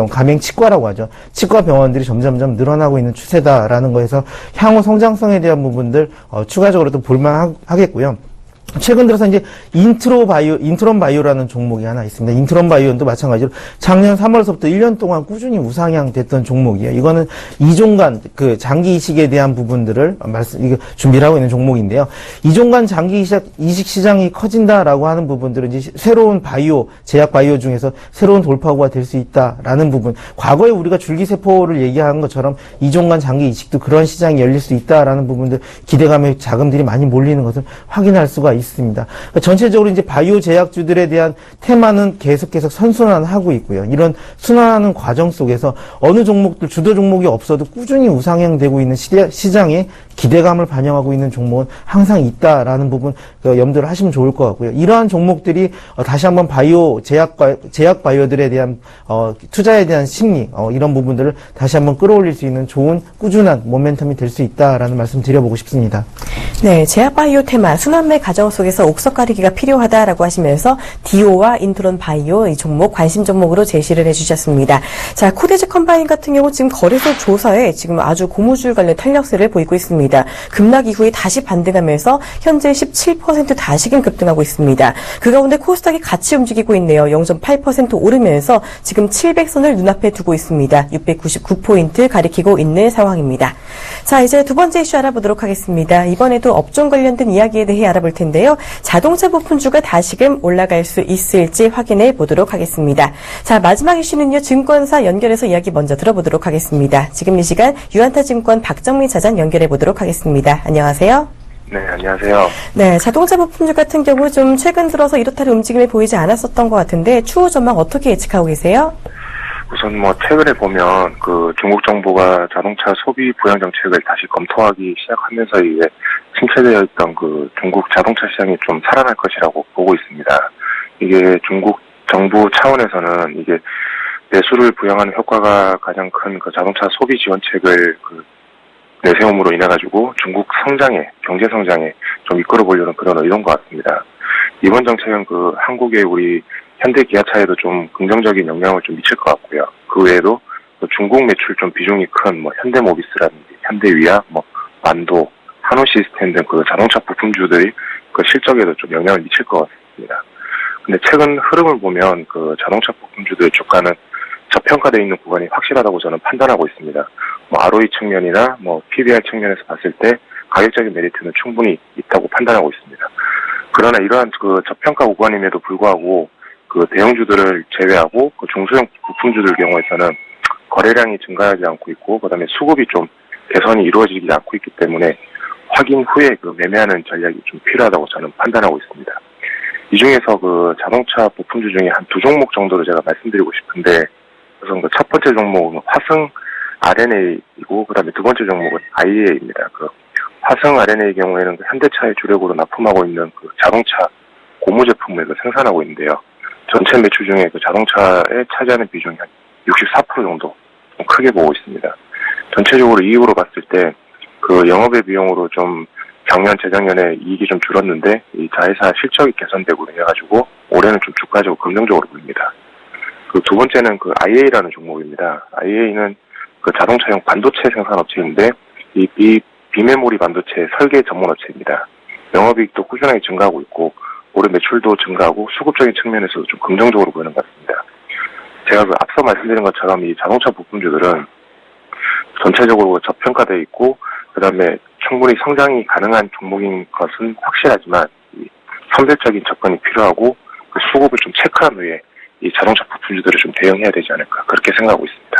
가맹치과라고 하죠. 치과 병원들이 점점점 늘어나고 있는 추세다라는 거에서 향후 성장성에 대한 부분들 추가적으로 또 볼만하겠고요. 최근 들어서 이제 인트론 바이오라는 종목이 하나 있습니다. 인트론 바이오도 마찬가지로 작년 3월서부터 1년 동안 꾸준히 우상향 됐던 종목이에요. 이거는 이종간 장기 이식에 대한 부분들을 준비를 하고 있는 종목인데요. 이종간 장기 이식 시장이 커진다라고 하는 부분들은 이제 새로운 제약 바이오 중에서 새로운 돌파구가 될 수 있다라는 부분. 과거에 우리가 줄기세포를 얘기한 것처럼 이종간 장기 이식도 그런 시장이 열릴 수 있다라는 부분들 기대감에 자금들이 많이 몰리는 것을 확인할 수가 있습니다. 전체적으로 이제 바이오 제약주들에 대한 테마는 계속해서 선순환하고 있고요. 이런 순환하는 과정 속에서 어느 종목들 주도 종목이 없어도 꾸준히 우상향되고 있는 시장에 기대감을 반영하고 있는 종목은 항상 있다라는 부분 염두를 하시면 좋을 것 같고요. 이러한 종목들이 다시 한번 제약 바이오들에 대한 투자에 대한 심리 이런 부분들을 다시 한번 끌어올릴 수 있는 좋은 꾸준한 모멘텀이 될 수 있다라는 말씀 드려보고 싶습니다. 네, 제약 바이오 테마 순환매 과정 속에서 옥석 가리기가 필요하다라고 하시면서 디오와 인트론 바이오 이 종목 관심 종목으로 제시를 해주셨습니다. 자, 코데즈 컴바인 같은 경우 지금 거래소 조사에 지금 아주 고무줄 관련 탄력세를 보이고 있습니다. 급락 이후에 다시 반등하면서 현재 17% 다시금 급등하고 있습니다. 그 가운데 코스닥이 같이 움직이고 있네요. 0.8% 오르면서 지금 700선을 눈앞에 두고 있습니다. 699포인트 가리키고 있는 상황입니다. 자, 이제 두 번째 이슈 알아보도록 하겠습니다. 이번에도 업종 관련된 이야기에 대해 알아볼 텐데요. 자동차 부품주가 다시금 올라갈 수 있을지 확인해 보도록 하겠습니다. 자, 마지막 이슈는요. 증권사 연결해서 이야기 먼저 들어보도록 하겠습니다. 지금 이 시간 유한타증권 박정민 차장 연결해 보도록 하겠습니다. 안녕하세요. 네, 안녕하세요. 네, 자동차 부품주 같은 경우 좀 최근 들어서 이렇다는 움직임이 보이지 않았었던 것 같은데 추후 전망 어떻게 예측하고 계세요? 우선 최근에 보면 중국 정부가 자동차 소비 부양 정책을 다시 검토하기 시작하면서 이제 침체되어 있던 중국 자동차 시장이 좀 살아날 것이라고 보고 있습니다. 이게 중국 정부 차원에서는 이게 내수를 부양하는 효과가 가장 큰 자동차 소비 지원책을 내세움으로 인해 가지고 중국 경제 성장에 좀 이끌어 보려는 그런 의도인 것 같습니다. 이번 정책은 한국의 우리 현대 기아차에도 좀 긍정적인 영향을 좀 미칠 것 같고요. 그 외에도 중국 매출 좀 비중이 큰 현대모비스라든지 현대위아, 만도, 한우시스템 등 자동차 부품주들이 실적에도 좀 영향을 미칠 것 같습니다. 근데 최근 흐름을 보면 자동차 부품주들의 주가는 저평가되어 있는 구간이 확실하다고 저는 판단하고 있습니다. ROE 측면이나 PBR 측면에서 봤을 때 가격적인 메리트는 충분히 있다고 판단하고 있습니다. 그러나 이러한 저평가 구간임에도 불구하고 대형주들을 제외하고 중소형 부품주들 경우에서는 거래량이 증가하지 않고 있고 그다음에 수급이 좀 개선이 이루어지지 않고 있기 때문에 확인 후에 매매하는 전략이 좀 필요하다고 저는 판단하고 있습니다. 이 중에서 자동차 부품주 중에 한 두 종목 정도로 제가 말씀드리고 싶은데 우선 첫 번째 종목은 화승 RNA이고 그다음에 두 번째 종목은 IA입니다. 화승 RNA 경우에는 현대차의 주력으로 납품하고 있는 자동차 고무 제품을 생산하고 있는데요. 전체 매출 중에 자동차에 차지하는 비중이 한 64% 정도 좀 크게 보고 있습니다. 전체적으로 이익으로 봤을 때 영업의 비용으로 좀 작년, 재작년에 이익이 좀 줄었는데 이 자회사 실적이 개선되고 해가지고 올해는 좀 주가적으로 긍정적으로 보입니다. 두 번째는 IA라는 종목입니다. IA는 그 자동차용 반도체 생산업체인데 이 비메모리 반도체 설계 전문 업체입니다. 영업이익도 꾸준하게 증가하고 있고 올해 매출도 증가하고 수급적인 측면에서도 좀 긍정적으로 보이는 것 같습니다. 제가 그 앞서 말씀드린 것처럼 이 자동차 부품주들은 전체적으로 저평가되어 있고 그다음에 충분히 성장이 가능한 종목인 것은 확실하지만 이 선별적인 접근이 필요하고 그 수급을 좀 체크한 후에 이 자동차 부품주들을 좀 대응해야 되지 않을까 그렇게 생각하고 있습니다.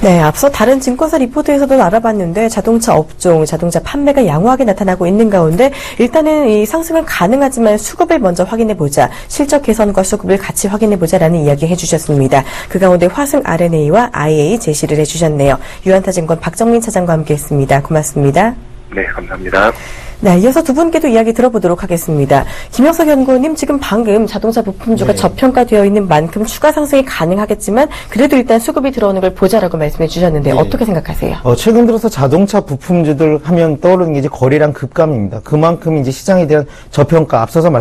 네, 앞서 다른 증권사 리포트에서도 알아봤는데 자동차 업종, 자동차 판매가 양호하게 나타나고 있는 가운데 일단은 이 상승은 가능하지만 수급을 먼저 확인해보자. 실적 개선과 수급을 같이 확인해보자라는 이야기 해주셨습니다. 그 가운데 화승 R&A와 IA 제시를 해주셨네요. 유한타증권 박정민 차장과 함께했습니다. 고맙습니다. 네, 감사합니다. 네, 이어서 두 분께도 이야기 들어보도록 하겠습니다. 김영석 연구원님, 지금 방금 자동차 부품주가 저평가되어 있는 만큼 추가 상승이 가능하겠지만 그래도 일단 수급이 들어오는 걸 보자라고 말씀해 주셨는데 어떻게 생각하세요? 최근 들어서 자동차 부품주들 하면 떠오르는 게 이제 거래량 급감입니다. 그만큼 이제 시장에 대한 저평가, 앞서서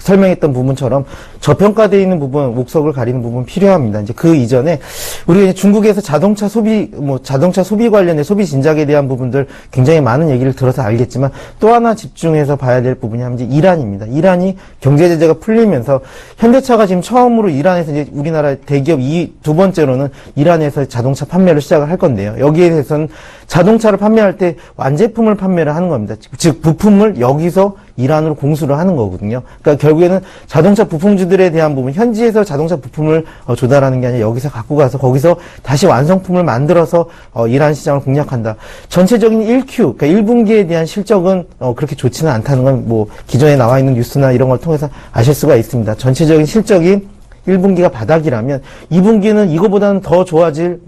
설명했던 부분처럼 저평가되어 있는 부분, 옥석을 가리는 부분 필요합니다. 이제 그 이전에 우리가 이제 중국에서 자동차 소비 관련의 소비 진작에 대한 부분들 굉장히 많은 얘기를 들어서 알겠지만 또 하나 집중해서 봐야 될 부분이 이제 이란입니다. 이란이 경제 제재가 풀리면서 현대차가 지금 처음으로 이란에서 이제 우리나라 대기업 두 번째로는 이란에서 자동차 판매를 시작을 할 건데요. 여기에 대해서는 자동차를 판매할 때 완제품을 판매를 하는 겁니다. 즉 부품을 여기서 이란으로 공수를 하는 거거든요. 그러니까 결국에는 자동차 부품주들에 대한 부분, 현지에서 자동차 부품을 조달하는 게 아니라 여기서 갖고 가서 거기서 다시 완성품을 만들어서 이란 시장을 공략한다. 전체적인 1Q, 그러니까 1분기에 대한 실적은 그렇게 좋지는 않다는 건 기존에 나와 있는 뉴스나 이런 걸 통해서 아실 수가 있습니다. 전체적인 실적이 1분기가 바닥이라면 2분기는 이거보다는 더 좋아질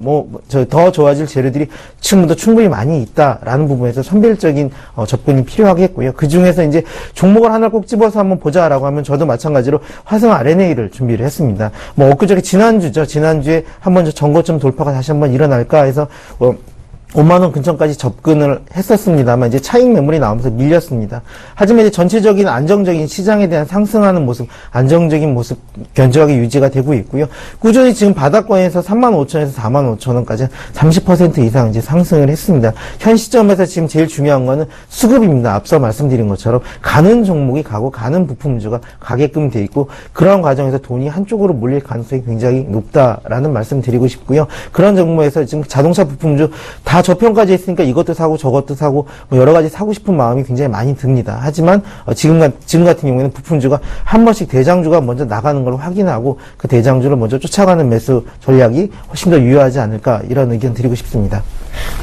재료들이 지금부터 충분히 많이 있다라는 부분에서 선별적인 접근이 필요하겠고요. 그 중에서 이제 종목을 하나 꼭 집어서 한번 보자라고 하면 저도 마찬가지로 화성 R&A를 준비를 했습니다. 엊그저께 지난주에 한번 전고점 돌파가 다시 한번 일어날까 해서 5만원 근처까지 접근을 했었습니다만 이제 차익 매물이 나오면서 밀렸습니다. 하지만 이제 전체적인 안정적인 시장에 대한 상승하는 모습, 안정적인 모습 견조하게 유지가 되고 있고요. 꾸준히 지금 바닥권에서 35,000원에서 45,000원까지 30% 이상 이제 상승을 했습니다. 현 시점에서 지금 제일 중요한 거는 수급입니다. 앞서 말씀드린 것처럼 가는 종목이 가고 가는 부품주가 가게끔 돼 있고 그런 과정에서 돈이 한쪽으로 몰릴 가능성이 굉장히 높다라는 말씀 드리고 싶고요. 그런 종목에서 지금 자동차 부품주 다 저평가돼 있으니까 이것도 사고 저것도 사고 여러 가지 사고 싶은 마음이 굉장히 많이 듭니다. 하지만 지금 같은 경우에는 부품주가 한 번씩 대장주가 먼저 나가는 걸 확인하고 그 대장주를 먼저 쫓아가는 매수 전략이 훨씬 더 유효하지 않을까 이런 의견 드리고 싶습니다.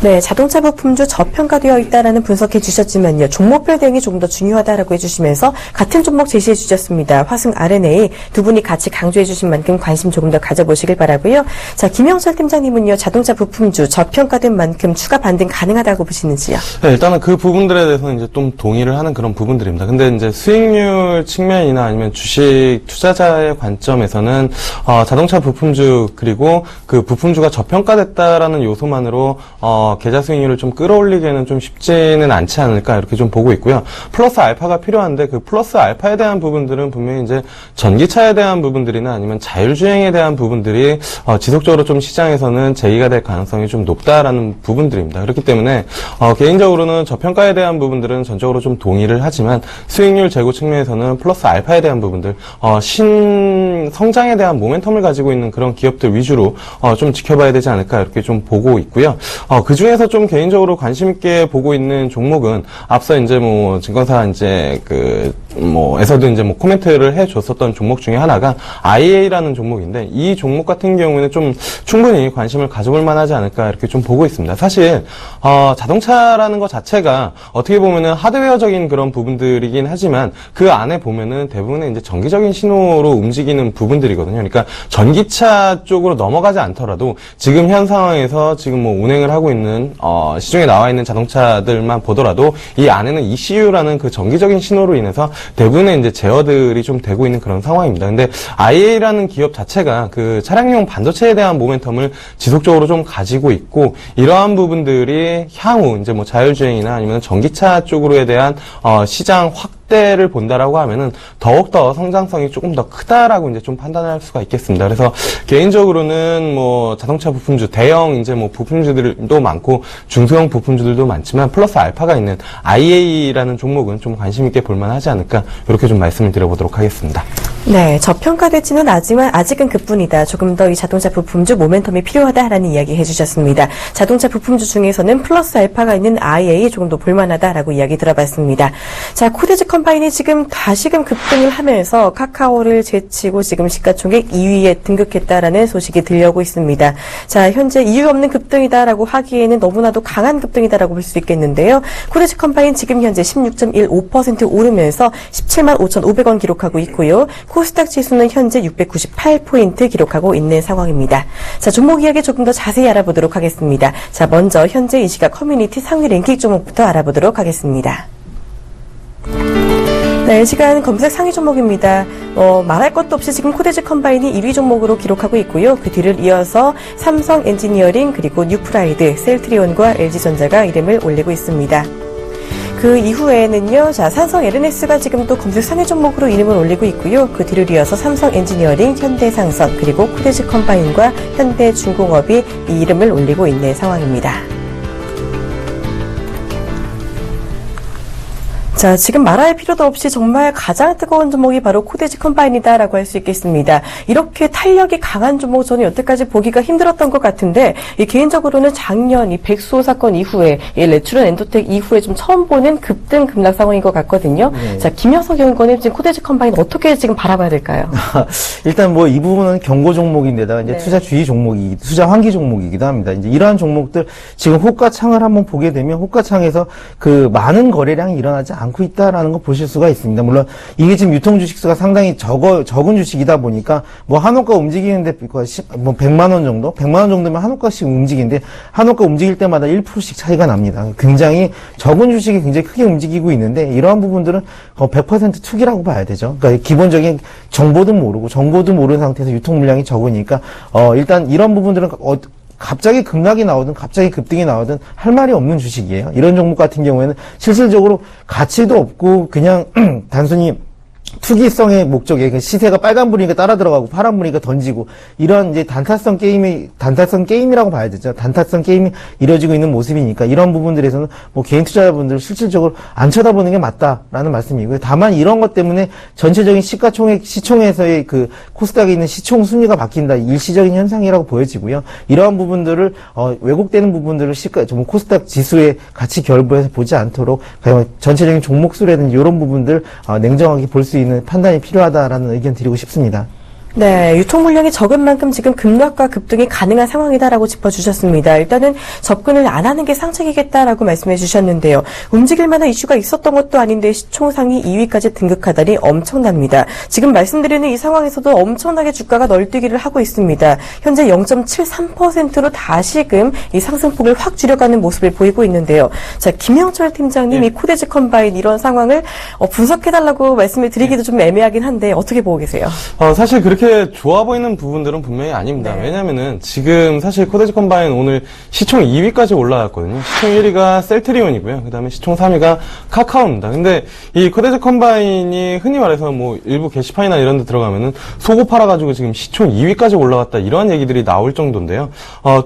네, 자동차 부품주 저평가되어 있다라는 분석해 주셨지만요. 종목별 대응이 조금 더 중요하다라고 해주시면서 같은 종목 제시해 주셨습니다. 화승 R&A 두 분이 같이 강조해 주신 만큼 관심 조금 더 가져보시길 바라고요. 자, 김영철 팀장님은요. 자동차 부품주 저평가된 만큼 추가 반등 가능하다고 보시는지요? 네, 일단은 그 부분들에 대해서는 이제 좀 동의를 하는 그런 부분들입니다. 근데 이제 수익률 측면이나 아니면 주식 투자자의 관점에서는 자동차 부품주 그리고 그 부품주가 저평가됐다라는 요소만으로 계좌 수익률을 좀 끌어올리기에는 좀 쉽지는 않지 않을까 이렇게 좀 보고 있고요. 플러스 알파가 필요한데 그 플러스 알파에 대한 부분들은 분명히 이제 전기차에 대한 부분들이나 아니면 자율주행에 대한 부분들이 지속적으로 좀 시장에서는 제기가 될 가능성이 좀 높다라는 부분들입니다. 그렇기 때문에 개인적으로는 저평가에 대한 부분들은 전적으로 좀 동의를 하지만 수익률 제고 측면에서는 플러스 알파에 대한 부분들, 신성장에 대한 모멘텀을 가지고 있는 그런 기업들 위주로 좀 지켜봐야 되지 않을까 이렇게 좀 보고 있고요. 그 중에서 좀 개인적으로 관심 있게 보고 있는 종목은 앞서 이제 증권사 이제 에서도 이제 코멘트를 해줬었던 종목 중에 하나가 IA라는 종목인데 이 종목 같은 경우에는 좀 충분히 관심을 가져볼 만하지 않을까 이렇게 좀 보고 있습니다. 사실 자동차라는 것 자체가 어떻게 보면은 하드웨어적인 그런 부분들이긴 하지만 그 안에 보면은 대부분의 이제 전기적인 신호로 움직이는 부분들이거든요. 그러니까 전기차 쪽으로 넘어가지 않더라도 지금 현 상황에서 지금 운행을 하고 있는 시중에 나와 있는 자동차들만 보더라도 이 안에는 ECU라는 그 전기적인 신호로 인해서 대부분의 이제 제어들이 좀 되고 있는 그런 상황입니다. 근데 IA라는 기업 자체가 그 차량용 반도체에 대한 모멘텀을 지속적으로 좀 가지고 있고 이러한 부분들이 향후 이제 자율주행이나 아니면 전기차 쪽으로에 대한 시장 확대 10대를 본다라고 하면은 더욱더 성장성이 조금 더 크다라고 이제 좀 판단할 수가 있겠습니다. 그래서 개인적으로는 뭐 자동차 부품주, 대형 이제 뭐 부품주들도 많고 중소형 부품주들도 많지만 플러스 알파가 있는 IA라는 종목은 좀 관심 있게 볼만하지 않을까 이렇게 좀 말씀을 드려보도록 하겠습니다. 네, 저평가되지는 않지만 아직은 그뿐이다. 조금 더 이 자동차 부품주 모멘텀이 필요하다라는 이야기 해주셨습니다. 자동차 부품주 중에서는 플러스 알파가 있는 IA 조금 더 볼만하다라고 이야기 들어봤습니다. 자, 코데즈 컴바인이 지금 다시금 급등을 하면서 카카오를 제치고 지금 시가총액 2위에 등극했다라는 소식이 들려오고 있습니다. 자, 현재 이유 없는 급등이다라고 하기에는 너무나도 강한 급등이다라고 볼 수 있겠는데요. 코데즈 컴바인 지금 현재 16.15% 오르면서 17만 5,500원 기록하고 있고요. 코스닥 지수는 현재 698포인트 기록하고 있는 상황입니다. 자, 종목 이야기 조금 더 자세히 알아보도록 하겠습니다. 자, 먼저 현재 이 시각 커뮤니티 상위 랭킹 종목부터 알아보도록 하겠습니다. 네, 이 시간 검색 상위 종목입니다. 말할 것도 없이 지금 코데즈 컴바인이 1위 종목으로 기록하고 있고요. 그 뒤를 이어서 삼성 엔지니어링 그리고 뉴프라이드, 셀트리온과 LG전자가 이름을 올리고 있습니다. 그 이후에는요, 자, 삼성 LNS가 지금 또 검색 상위 종목으로 이름을 올리고 있고요. 그 뒤를 이어서 삼성 엔지니어링, 현대상선, 그리고 코데즈 컴바인과 현대중공업이 이 이름을 올리고 있는 상황입니다. 자, 지금 말할 필요도 없이 정말 가장 뜨거운 종목이 바로 코데즈 컴바인이다라고 할 수 있겠습니다. 이렇게 탄력이 강한 종목 저는 여태까지 보기가 힘들었던 것 같은데 개인적으로는 작년 이 백수호 사건 이후에 이 레츄런 엔도텍 이후에 좀 처음 보는 급등 급락 상황인 것 같거든요. 네. 자, 김영석 연구원님 지금 코데즈 컴바인 어떻게 지금 바라봐야 될까요? 일단 뭐 이 부분은 경고 종목인데다가 이제 네. 투자 주의 종목이, 투자 환기 종목이기도 합니다. 이제 이러한 종목들 지금 호가창을 한번 보게 되면 호가창에서 그 많은 거래량이 일어나지 않고 있다라는 거 보실 수가 있습니다. 물론 이게 지금 유통 주식수가 상당히 적은 주식이다 보니까 뭐 한호가 움직이는데 뭐 100만 원 정도, 100만 원 정도면 한호가씩 움직이는데 한호가 움직일 때마다 1%씩 차이가 납니다. 굉장히 적은 주식이 굉장히 크게 움직이고 있는데 이러한 부분들은 100% 투기라고 봐야 되죠. 그러니까 기본적인 정보도 모르는 상태에서 유통 물량이 적으니까 일단 이런 부분들은 갑자기 급락이 나오든 갑자기 급등이 나오든 할 말이 없는 주식이에요. 이런 종목 같은 경우에는 실질적으로 가치도 없고 그냥 단순히 투기성의 목적에 그 시세가 빨간불이니까 따라 들어가고 파란불이니까 던지고 이런 이제 단타성 게임이라고 봐야 되죠. 단타성 게임이 이루어지고 있는 모습이니까 이런 부분들에서는 뭐 개인 투자자분들 실질적으로 안 쳐다보는 게 맞다라는 말씀이고요. 다만 이런 것 때문에 전체적인 시총에서의 그 코스닥에 있는 시총 순위가 바뀐다. 일시적인 현상이라고 보여지고요. 이러한 부분들을 왜곡되는 부분들을 코스닥 지수에 같이 결부해서 보지 않도록 그냥 전체적인 종목 수라든지 이런 부분들 냉정하게 볼 수 있는 판단이 필요하다라는 의견 드리고 싶습니다. 네, 유통 물량이 적은 만큼 지금 급락과 급등이 가능한 상황이다라고 짚어주셨습니다. 일단은 접근을 안 하는 게 상책이겠다라고 말씀해 주셨는데요. 움직일 만한 이슈가 있었던 것도 아닌데 시총 상위 2위까지 등극하다니 엄청납니다. 지금 말씀드리는 이 상황에서도 엄청나게 주가가 널뛰기를 하고 있습니다. 현재 0.73%로 다시금 이 상승폭을 확 줄여가는 모습을 보이고 있는데요. 자, 김영철 팀장님, 이 코데즈 컴바인 이런 상황을 분석해달라고 말씀을 드리기도 좀 애매하긴 한데 어떻게 보고 계세요? 사실 그렇게 좋아 보이는 부분들은 분명히 아닙니다. 네. 왜냐면은 지금 사실 코데즈 컴바인 오늘 시총 2위까지 올라갔거든요. 시총 1위가 셀트리온이고요. 그 다음에 시총 3위가 카카오입니다. 근데 이 코데즈 컴바인이 흔히 말해서 뭐 일부 게시판이나 이런 데 들어가면은 속고 팔아가지고 지금 시총 2위까지 올라갔다 이런 얘기들이 나올 정도인데요.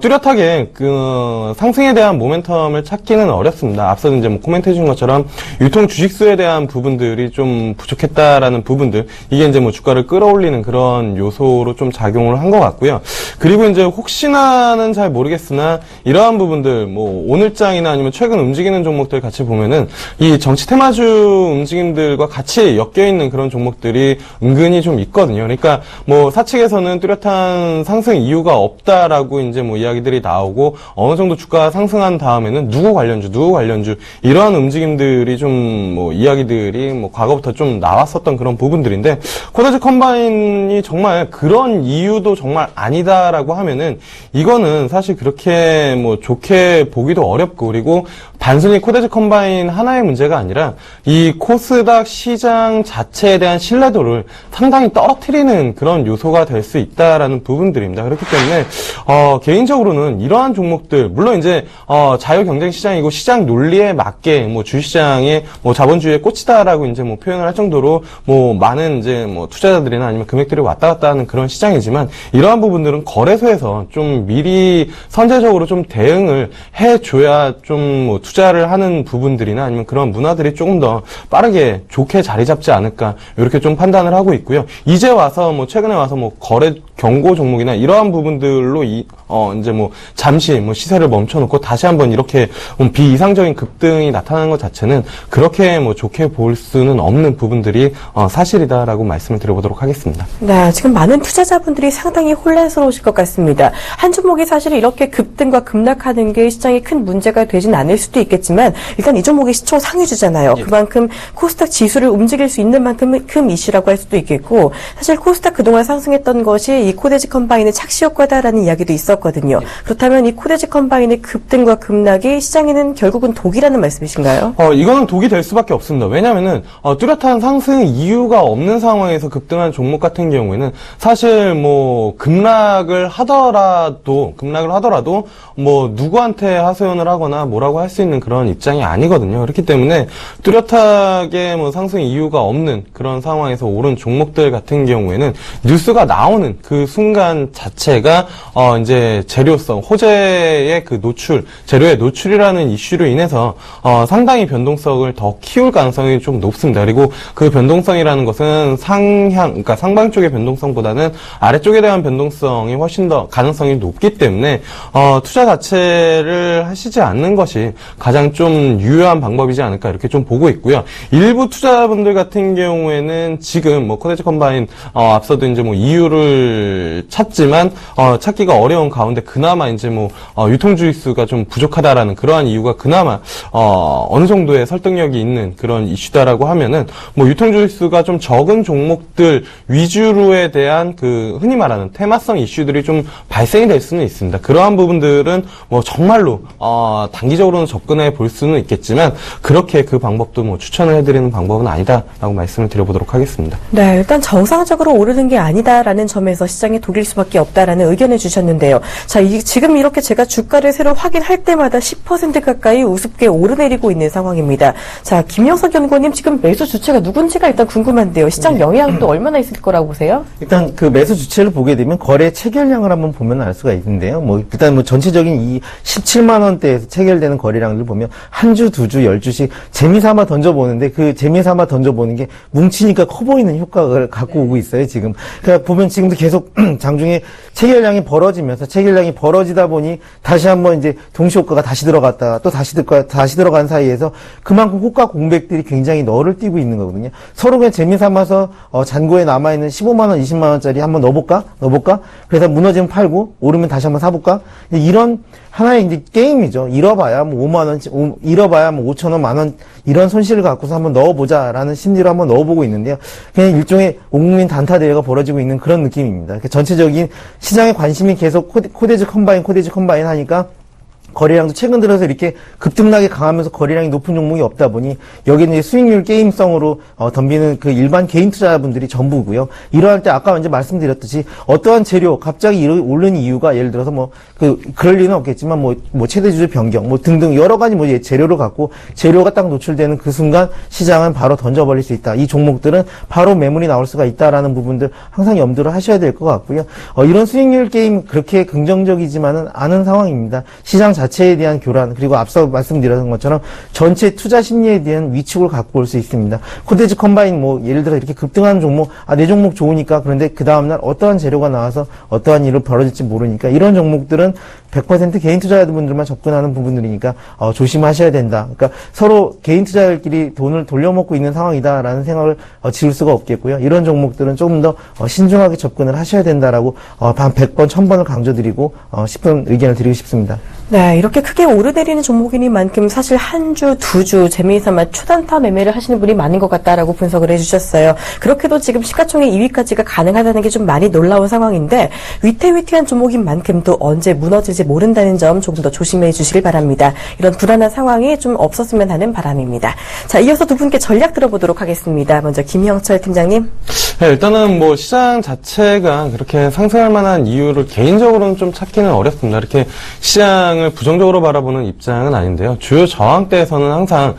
뚜렷하게 그 상승에 대한 모멘텀을 찾기는 어렵습니다. 앞서 이제 뭐 코멘트 해준 것처럼 유통 주식수에 대한 부분들이 좀 부족했다라는 부분들 이게 이제 뭐 주가를 끌어올리는 그런 요소로 좀 작용을 한 것 같고요. 그리고 이제 혹시나는 잘 모르겠으나 이러한 부분들 뭐 오늘장이나 아니면 최근 움직이는 종목들 같이 보면은 이 정치 테마주 움직임들과 같이 엮여 있는 그런 종목들이 은근히 좀 있거든요. 그러니까 뭐 사측에서는 뚜렷한 상승 이유가 없다라고 이제 뭐 이야기들이 나오고 어느 정도 주가가 상승한 다음에는 누구 관련주 이러한 움직임들이 좀 뭐 이야기들이 뭐 과거부터 좀 나왔었던 그런 부분들인데 코데즈 컴바인이 정말 정말 그런 이유도 정말 아니다라고 하면은 이거는 사실 그렇게 뭐 좋게 보기도 어렵고, 그리고 단순히 코데즈 컴바인 하나의 문제가 아니라 이 코스닥 시장 자체에 대한 신뢰도를 상당히 떨어뜨리는 그런 요소가 될 수 있다라는 부분들입니다. 그렇기 때문에 개인적으로는 이러한 종목들, 물론 이제 자유 경쟁 시장이고 시장 논리에 맞게 뭐 주시장의 뭐 자본주의의 꽃이다라고 이제 뭐 표현을 할 정도로 뭐 많은 이제 뭐 투자자들이나 아니면 금액들이 왔다 갔다 하는 그런 시장이지만, 이러한 부분들은 거래소에서 좀 미리 선제적으로 좀 대응을 해줘야 좀 뭐 투자를 하는 부분들이나 아니면 그런 문화들이 조금 더 빠르게 좋게 자리 잡지 않을까, 이렇게 좀 판단을 하고 있고요. 이제 와서 뭐 최근에 와서 뭐 거래 경고 종목이나 이러한 부분들로 이제 뭐 잠시 뭐 시세를 멈춰놓고 다시 한번 이렇게 비이상적인 급등이 나타나는 것 자체는 그렇게 뭐 좋게 볼 수는 없는 부분들이 사실이다라고 말씀을 드려보도록 하겠습니다. 네, 지금 많은 투자자분들이 상당히 혼란스러우실 것 같습니다. 한 종목이 사실 이렇게 급등과 급락하는 게 시장에 큰 문제가 되진 않을 수도 있겠지만, 일단 이 종목이 시총 상위주잖아요. 그만큼 코스닥 지수를 움직일 수 있는 만큼 큰 이슈라고 할 수도 있겠고, 사실 코스닥 그동안 상승했던 것이 이 코데즈 컴바인의 착시 효과다라는 이야기도 있었거든요. 그렇다면 이 코데즈 컴바인의 급등과 급락이 시장에는 결국은 독이라는 말씀이신가요? 이거는 독이 될 수밖에 없습니다. 왜냐면은 뚜렷한 상승 이유가 없는 상황에서 급등한 종목 같은 경우에는 사실 뭐 급락을 하더라도 뭐 누구한테 하소연을 하거나 뭐라고 할 수 있는 그런 입장이 아니거든요. 그렇기 때문에 뚜렷하게 뭐 상승 이유가 없는 그런 상황에서 오른 종목들 같은 경우에는 뉴스가 나오는 그 순간 자체가 이제 재료성, 호재의 그 노출, 재료의 노출이라는 이슈로 인해서 상당히 변동성을 더 키울 가능성이 좀 높습니다. 그리고 그 변동성이라는 것은 그러니까 상방 쪽의 변동성보다는 아래쪽에 대한 변동성이 훨씬 더 가능성이 높기 때문에 투자 자체를 하시지 않는 것이 가장 좀 유효한 방법이지 않을까, 이렇게 좀 보고 있고요. 일부 투자자분들 같은 경우에는 지금 뭐 코데즈 컴바인 앞서도 이제 뭐 이유를 찾지만 찾기가 어려운 가운데 그나마 이제 뭐 유통주의 수가 좀 부족하다라는 그러한 이유가 그나마 어느 정도의 설득력이 있는 그런 이슈다라고 하면은 뭐 유통주의 수가 좀 적은 종목들 위주로에 대한 그 흔히 말하는 테마성 이슈들이 좀 발생이 될 수는 있습니다. 그러한 부분들은 뭐 정말로 단기적으로는 접근해 볼 수는 있겠지만, 그렇게 그 방법도 뭐 추천을 해드리는 방법은 아니다라고 말씀을 드려보도록 하겠습니다. 네, 일단 정상적으로 오르는 게 아니다라는 점에서 시장에 독일 수밖에 없다라는 의견을 주셨는데요. 자, 지금 이렇게 제가 주가를 새로 확인할 때마다 10% 가까이 우습게 오르내리고 있는 상황입니다. 자, 김영석 연구원님, 지금 매수 주체가 누군지가 일단 궁금한데요. 시장 영향도 얼마나 있을 거라고 보세요? 일단 그 매수 주체를 보게 되면 거래 체결량을 한번 보면 알 수가 있는데요. 뭐 일단 뭐 전체적인 이 17만 원대에서 체결되는 거래량을 보면 한 주, 두 주, 10주씩 재미삼아 던져보는데, 그 재미삼아 던져보는 게 뭉치니까 커 보이는 효과를 갖고 오고 있어요, 지금. 그러니까 보면 지금도 계속 장중에 체결량이 벌어지다 보니 다시 한번 이제 동시 효과가 다시 들어갔다가 또 다시 들어간 사이에서 그만큼 호가 공백들이 굉장히 너를 띄고 있는 거거든요. 서로 그냥 재미삼아서 잔고에 남아있는 15만 원, 20만 원짜리 한번 넣어볼까? 그래서 무너지면 팔고 오르면 다시 한번 사볼까? 이런 하나의 이제 게임이죠. 잃어봐야 뭐 5만 원, 잃어봐야 뭐 5천 원, 만 원, 이런 손실을 갖고서 한번 넣어보자라는 심리로 한번 넣어보고 있는데요. 그냥 일종의 온국민 단타 대회가 벌어지고 있는 그런 느낌입니다. 전체적인 시장의 관심이 계속 코데즈 컴바인 하니까 거래량도 최근 들어서 이렇게 급등나게 강하면서 거래량이 높은 종목이 없다 보니 여기는 이제 수익률 게임성으로 덤비는 그 일반 개인 투자자분들이 전부고요. 이러할 때 아까 먼저 말씀드렸듯이 어떠한 재료 갑자기 오른 이유가 예를 들어서 뭐 그럴 리는 없겠지만 뭐 최대 주주 변경 뭐 등등 여러 가지 뭐 재료를 갖고 재료가 딱 노출되는 그 순간 시장은 바로 던져버릴 수 있다. 이 종목들은 바로 매물이 나올 수가 있다라는 부분들 항상 염두를 하셔야 될 것 같고요. 이런 수익률 게임 그렇게 긍정적이지만은 않은 상황입니다. 시장 자체에 대한 교란, 그리고 앞서 말씀드렸던 것처럼 전체 투자 심리에 대한 위축을 갖고 올 수 있습니다. 코데즈 컴바인 뭐 예를 들어 이렇게 급등하는 종목, 내 종목 좋으니까, 그런데 그 다음날 어떠한 재료가 나와서 어떠한 일을 벌어질지 모르니까 이런 종목들은 100% 개인 투자자분들만 접근하는 부분들이니까 조심하셔야 된다. 그러니까 서로 개인 투자자들끼리 돈을 돌려먹고 있는 상황이다라는 생각을 지울 수가 없겠고요. 이런 종목들은 조금 더 신중하게 접근을 하셔야 된다라고 한 100번, 1000번을 강조드리고 싶은 의견을 드리고 싶습니다. 네, 이렇게 크게 오르내리는 종목이니만큼 사실 한 주, 두 주 재미삼아 초단타 매매를 하시는 분이 많은 것 같다라고 분석을 해주셨어요. 그렇게도 지금 시가총액 2위까지가 가능하다는 게 좀 많이 놀라운 상황인데 위태위태한 종목인 만큼 또 언제 무너질지 모른다는 점 조금 더 조심해 주시길 바랍니다. 이런 불안한 상황이 좀 없었으면 하는 바람입니다. 자, 이어서 두 분께 전략 들어보도록 하겠습니다. 먼저 김형철 팀장님. 네, 일단은 뭐 시장 자체가 그렇게 상승할 만한 이유를 개인적으로는 좀 찾기는 어렵습니다. 이렇게 시장을 부정적으로 바라보는 입장은 아닌데요. 주요 저항대에서는 항상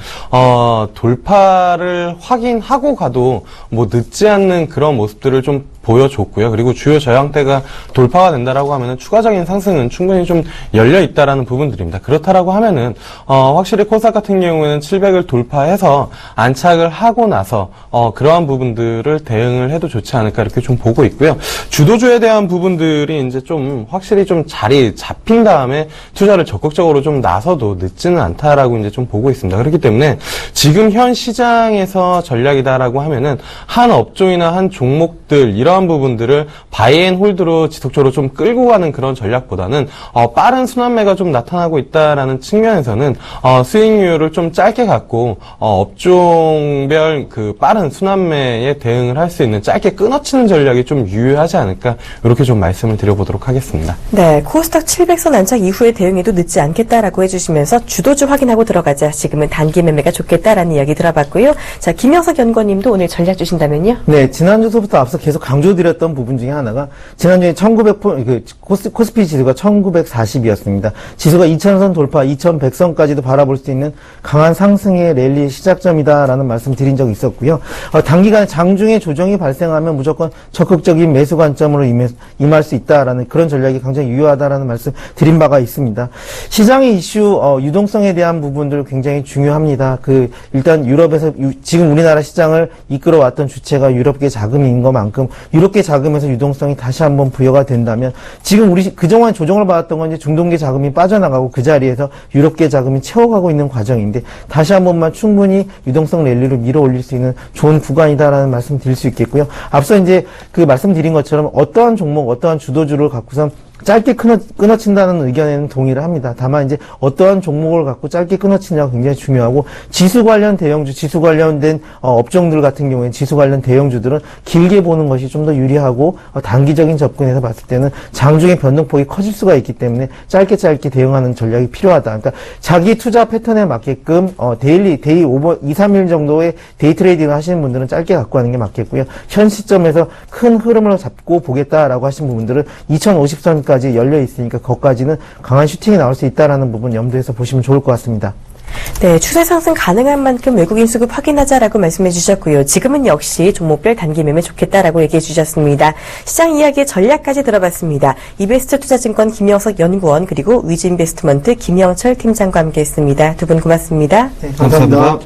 돌파를 확인하고 가도 뭐 늦지 않는 그런 모습들을 좀 보여줬고요. 그리고 주요 저항대가 돌파가 된다라고 하면은 추가적인 상승은 충분히 좀 열려 있다라는 부분들입니다. 그렇다라고 하면은 확실히 코스닥 같은 경우에는 700을 돌파해서 안착을 하고 나서 그러한 부분들을 대응을 해도 좋지 않을까 이렇게 좀 보고 있고요. 주도주에 대한 부분들이 이제 좀 확실히 좀 자리 잡힌 다음에 투자를 적극적으로 좀 나서도 늦지는 않다라고 이제 좀 보고 있습니다. 그렇기 때문에 지금 현 시장에서 전략이다라고 하면은 한 업종이나 한 종목들 이러한 부분들을 바이앤홀드로 지속적으로 좀 끌고 가는 그런 전략보다는 빠른 순환매가 좀 나타나고 있다라는 측면에서는 수익률을 좀 짧게 갖고 업종별 그 빠른 순환매에 대응을 할 수 있는 짧게 끊어치는 전략이 좀 유효하지 않을까 이렇게 좀 말씀을 드려보도록 하겠습니다. 네, 코스닥 700선 안착 이후에 대응해도 늦지 않겠다라고 해주시면서 주도주 확인하고 들어가자. 지금은 단기 매매가 좋겠다라는 이야기 들어봤고요. 자, 김영석 연구원님도 오늘 전략 주신다면요? 네, 지난주부터 앞서 계속 강조드렸던 부분 중에 하나가 지난주에 1900 코스피 지수가 1940이었습니다. 지수가 2000선 돌파, 2100선까지도 바라볼 수 있는 강한 상승의 랠리의 시작점이다라는 말씀 드린 적이 있었고요. 단기간에 장중에 조정이 발생하면 무조건 적극적인 매수 관점으로 임할 수 있다라는 그런 전략이 굉장히 유효하다라는 말씀 드린 바가 있습니다. 시장의 이슈 유동성에 대한 부분들 굉장히 중요합니다. 일단 유럽에서 지금 우리나라 시장을 이끌어왔던 주체가 유럽계 자금인 것만큼 유럽계 자금에서 유동성이 다시 한번 부여가 된다면 지금 우리 그동안 조정을 받았던 건 이제 중동계 자금이 빠져나가고 그 자리에서 유럽계 자금이 채워가고 있는 과정인데 다시 한 번만 충분히 유동성 랠리를 밀어 올릴 수 있는 좋은 구간이다라는 말씀 드릴 수 있겠고요. 앞서 이제 그 말씀드린 것처럼 어떠한 종목, 어떠한 주도주를 갖고선 짧게 끊어친다는 의견에는 동의를 합니다. 다만 이제 어떠한 종목을 갖고 짧게 끊어치냐가 굉장히 중요하고 지수 관련 대형주, 지수 관련된 업종들 같은 경우에는 지수 관련 대형주들은 길게 보는 것이 좀 더 유리하고 단기적인 접근에서 봤을 때는 장중의 변동폭이 커질 수가 있기 때문에 짧게 대응하는 전략이 필요하다. 그러니까 자기 투자 패턴에 맞게끔 데이 2, 3일 정도의 데이 트레이딩을 하시는 분들은 짧게 갖고 가는 게 맞겠고요. 현 시점에서 큰 흐름을 잡고 보겠다라고 하신 부분들은 2050선까지 열려 있으니까 거기까지는 강한 슈팅이 나올 수 있다라는 부분 염두에서 보시면 좋을 것 같습니다. 네, 추세 상승 가능한 만큼 외국인 수급 확인하자라고 말씀해 주셨고요. 지금은 역시 종목별 단기 매매 좋겠다라고 얘기해 주셨습니다. 시장 이야기의 전략까지 들어봤습니다. 이베스트 투자증권 김영석 연구원 그리고 위즈인베스트먼트 김영철 팀장과 함께했습니다. 두 분 고맙습니다. 네, 감사합니다.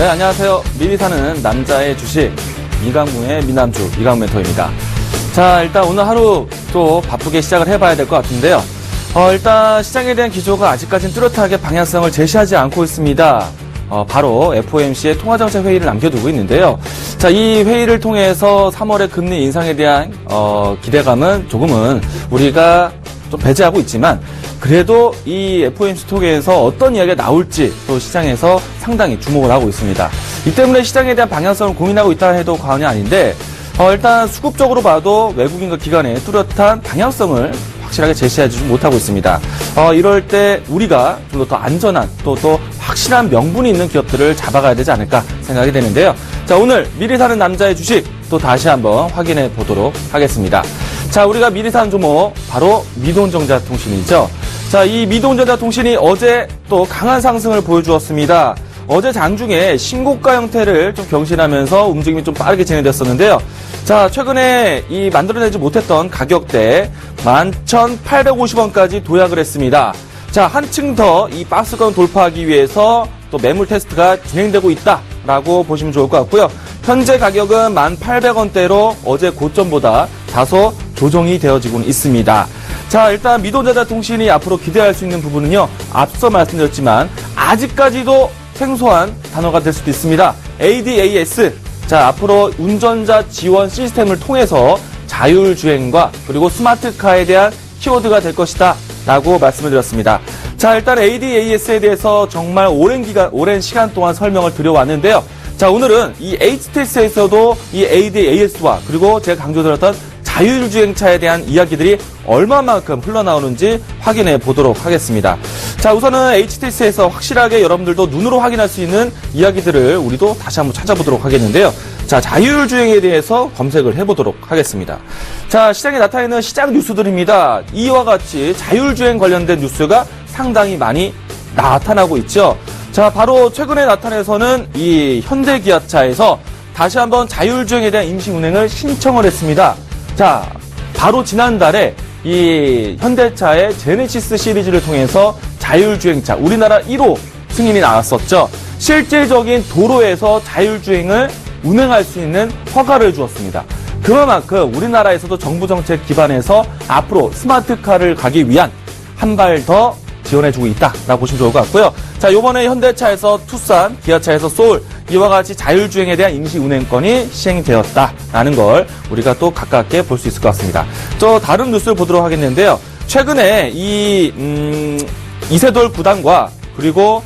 네, 안녕하세요. 미리 사는 남자의 주식, 이강무의 미남주, 이강무 멘토입니다. 자, 일단 오늘 하루 또 바쁘게 시작을 해봐야 될 것 같은데요. 일단 시장에 대한 기조가 아직까지는 뚜렷하게 방향성을 제시하지 않고 있습니다. 바로 FOMC의 통화정책 회의를 남겨두고 있는데요. 자, 이 회의를 통해서 3월의 금리 인상에 대한 기대감은 조금은 우리가 좀 배제하고 있지만, 그래도 이 FOMC 통해서 어떤 이야기가 나올지 또 시장에서 상당히 주목을 하고 있습니다. 이 때문에 시장에 대한 방향성을 고민하고 있다 해도 과언이 아닌데, 일단 수급적으로 봐도 외국인과 기관의 뚜렷한 방향성을 확실하게 제시하지 못하고 있습니다. 이럴 때 우리가 좀 더 안전한 또 확실한 명분이 있는 기업들을 잡아가야 되지 않을까 생각이 되는데요. 자, 오늘 미리 사는 남자의 주식 또 다시 한번 확인해 보도록 하겠습니다. 자, 우리가 미리 사는 종목 바로 미동전자통신이죠. 자, 이 미동전자통신이 어제 또 강한 상승을 보여주었습니다. 어제 장중에 신고가 형태를 좀 경신하면서 움직임이 좀 빠르게 진행됐었는데요. 자, 최근에 이 만들어내지 못했던 가격대 11,850원까지 도약을 했습니다. 자, 한층 더 이 박스권 돌파하기 위해서 또 매물 테스트가 진행되고 있다라고 보시면 좋을 것 같고요. 현재 가격은 1,800원대로 어제 고점보다 다소 조정이 되어지고 있습니다. 자, 일단 미동전자통신이 앞으로 기대할 수 있는 부분은요, 앞서 말씀드렸지만 아직까지도 생소한 단어가 될 수도 있습니다. ADAS. 자, 앞으로 운전자 지원 시스템을 통해서 자율주행과 그리고 스마트카에 대한 키워드가 될 것이다 라고 말씀을 드렸습니다. 자, 일단 ADAS에 대해서 정말 오랜 시간 동안 설명을 드려왔는데요. 자, 오늘은 이 HTS에서도 이 ADAS와 그리고 제가 강조드렸던 자율주행차에 대한 이야기들이 얼마만큼 흘러나오는지 확인해 보도록 하겠습니다. 자, 우선은 HTS에서 확실하게 여러분들도 눈으로 확인할 수 있는 이야기들을 우리도 다시 한번 찾아보도록 하겠는데요. 자, 자율주행에 대해서 검색을 해보도록 하겠습니다. 자, 시장에 나타나는 시장 뉴스들입니다. 이와 같이 자율주행 관련된 뉴스가 상당히 많이 나타나고 있죠. 자, 바로 최근에 나타내서는 이 현대기아차에서 다시 한번 자율주행에 대한 임시운행을 신청을 했습니다. 자, 바로 지난달에 이 현대차의 제네시스 시리즈를 통해서 자율주행차 우리나라 1호 승인이 나왔었죠. 실질적인 도로에서 자율주행을 운행할 수 있는 허가를 주었습니다. 그만큼 우리나라에서도 정부 정책 기반에서 앞으로 스마트카를 가기 위한 한 발 더 지원해주고 있다라고 보시면 좋을 것 같고요. 자, 이번에 현대차에서 투싼, 기아차에서 소울, 이와 같이 자율주행에 대한 임시 운행권이 시행되었다라는 걸 우리가 또 가깝게 볼 수 있을 것 같습니다. 또 다른 뉴스를 보도록 하겠는데요. 최근에 이 이세돌 구단과 그리고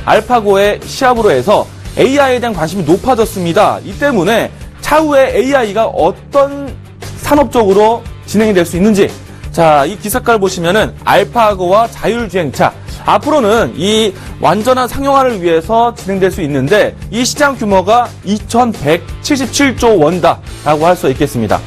알파고의 시합으로 해서 AI에 대한 관심이 높아졌습니다. 이 때문에 차후에 AI가 어떤 산업적으로 진행이 될 수 있는지, 자, 이 기사가를 보시면은 알파고와 자율주행차 앞으로는 이 완전한 상용화를 위해서 진행될 수 있는데 이 시장 규모가 2,177조 원다라고 할 수 있겠습니다.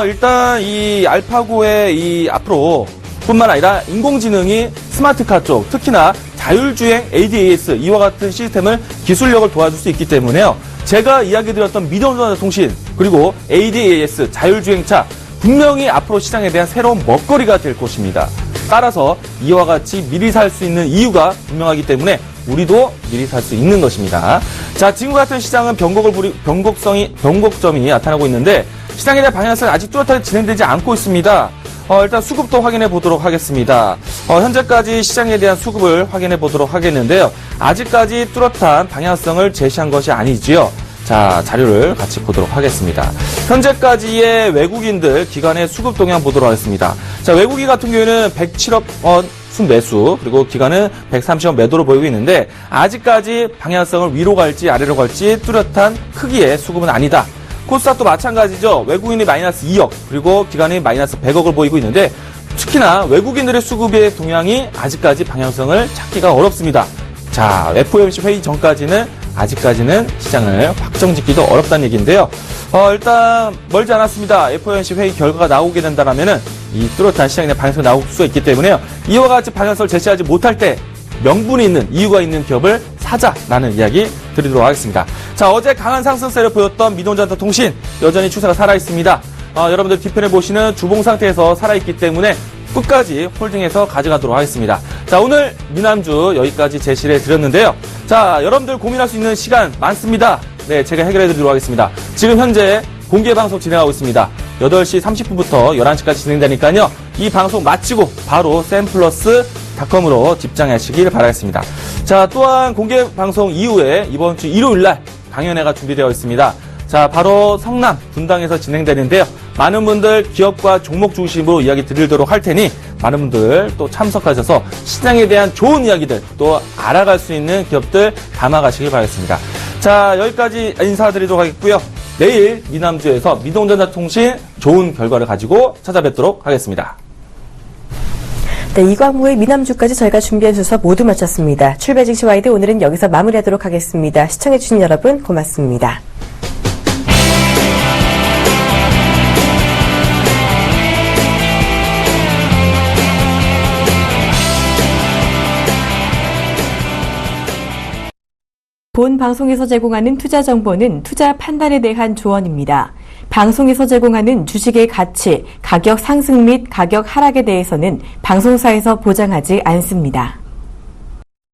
일단 이 알파고의 이 앞으로 뿐만 아니라 인공지능이 스마트카 쪽, 특히나 자율주행 ADAS 이와 같은 시스템을 기술력을 도와줄 수 있기 때문에요. 제가 이야기 드렸던 미동전자통신 그리고 ADAS 자율주행차 분명히 앞으로 시장에 대한 새로운 먹거리가 될 것입니다. 따라서 이와 같이 미리 살 수 있는 이유가 분명하기 때문에 우리도 미리 살 수 있는 것입니다. 자, 지금 같은 시장은 변곡점이 나타나고 있는데 시장에 대한 방향성은 아직 뚜렷하게 진행되지 않고 있습니다. 일단 수급도 확인해 보도록 하겠습니다. 현재까지 시장에 대한 수급을 확인해 보도록 하겠는데요. 아직까지 뚜렷한 방향성을 제시한 것이 아니지요. 자, 자료를 같이 보도록 하겠습니다. 현재까지의 외국인들 기관의 수급 동향 보도록 하겠습니다. 자, 외국인 같은 경우에는 107억 원 순매수, 그리고 기관은 130억 매도로 보이고 있는데 아직까지 방향성을 위로 갈지 아래로 갈지 뚜렷한 크기의 수급은 아니다. 코스닥도 마찬가지죠. 외국인이 마이너스 2억, 그리고 기관이 마이너스 100억을 보이고 있는데 특히나 외국인들의 수급의 동향이 아직까지 방향성을 찾기가 어렵습니다. 자, FOMC 회의 전까지는 아직까지는 시장을 확정짓기도 어렵다는 얘기인데요. 일단 멀지 않았습니다. FOMC 회의 결과가 나오게 된다면은 이 뚜렷한 시장에 대한 방향성이 나올 수 있기 때문에요. 이와 같이 방향성을 제시하지 못할 때 명분이 있는, 이유가 있는 기업을 사자라는 이야기 드리도록 하겠습니다. 자, 어제 강한 상승세를 보였던 미동전자통신 여전히 추세가 살아있습니다. 여러분들 뒤편에 보시는 주봉 상태에서 살아있기 때문에 끝까지 홀딩해서 가져가도록 하겠습니다. 자, 오늘 미남주 여기까지 제시를 해드렸는데요. 자, 여러분들 고민할 수 있는 시간 많습니다. 네, 제가 해결해 드리도록 하겠습니다. 지금 현재 공개 방송 진행하고 있습니다. 8시 30분부터 11시까지 진행되니까요. 이 방송 마치고 바로 샘플러스닷컴으로 집장하시길 바라겠습니다. 자, 또한 공개 방송 이후에 이번 주 일요일날 강연회가 준비되어 있습니다. 자, 바로 성남 분당에서 진행되는데요. 많은 분들 기업과 종목 중심으로 이야기 드리도록 할 테니 많은 분들 또 참석하셔서 시장에 대한 좋은 이야기들 또 알아갈 수 있는 기업들 담아가시길 바라겠습니다. 자, 여기까지 인사드리도록 하겠고요. 내일 미남주에서 미동전자통신 좋은 결과를 가지고 찾아뵙도록 하겠습니다. 네, 이광무의 미남주까지 저희가 준비한 순서 모두 마쳤습니다. 출발 증시 와이드 오늘은 여기서 마무리하도록 하겠습니다. 시청해주신 여러분 고맙습니다. 본 방송에서 제공하는 투자 정보는 투자 판단에 대한 조언입니다. 방송에서 제공하는 주식의 가치, 가격 상승 및 가격 하락에 대해서는 방송사에서 보장하지 않습니다.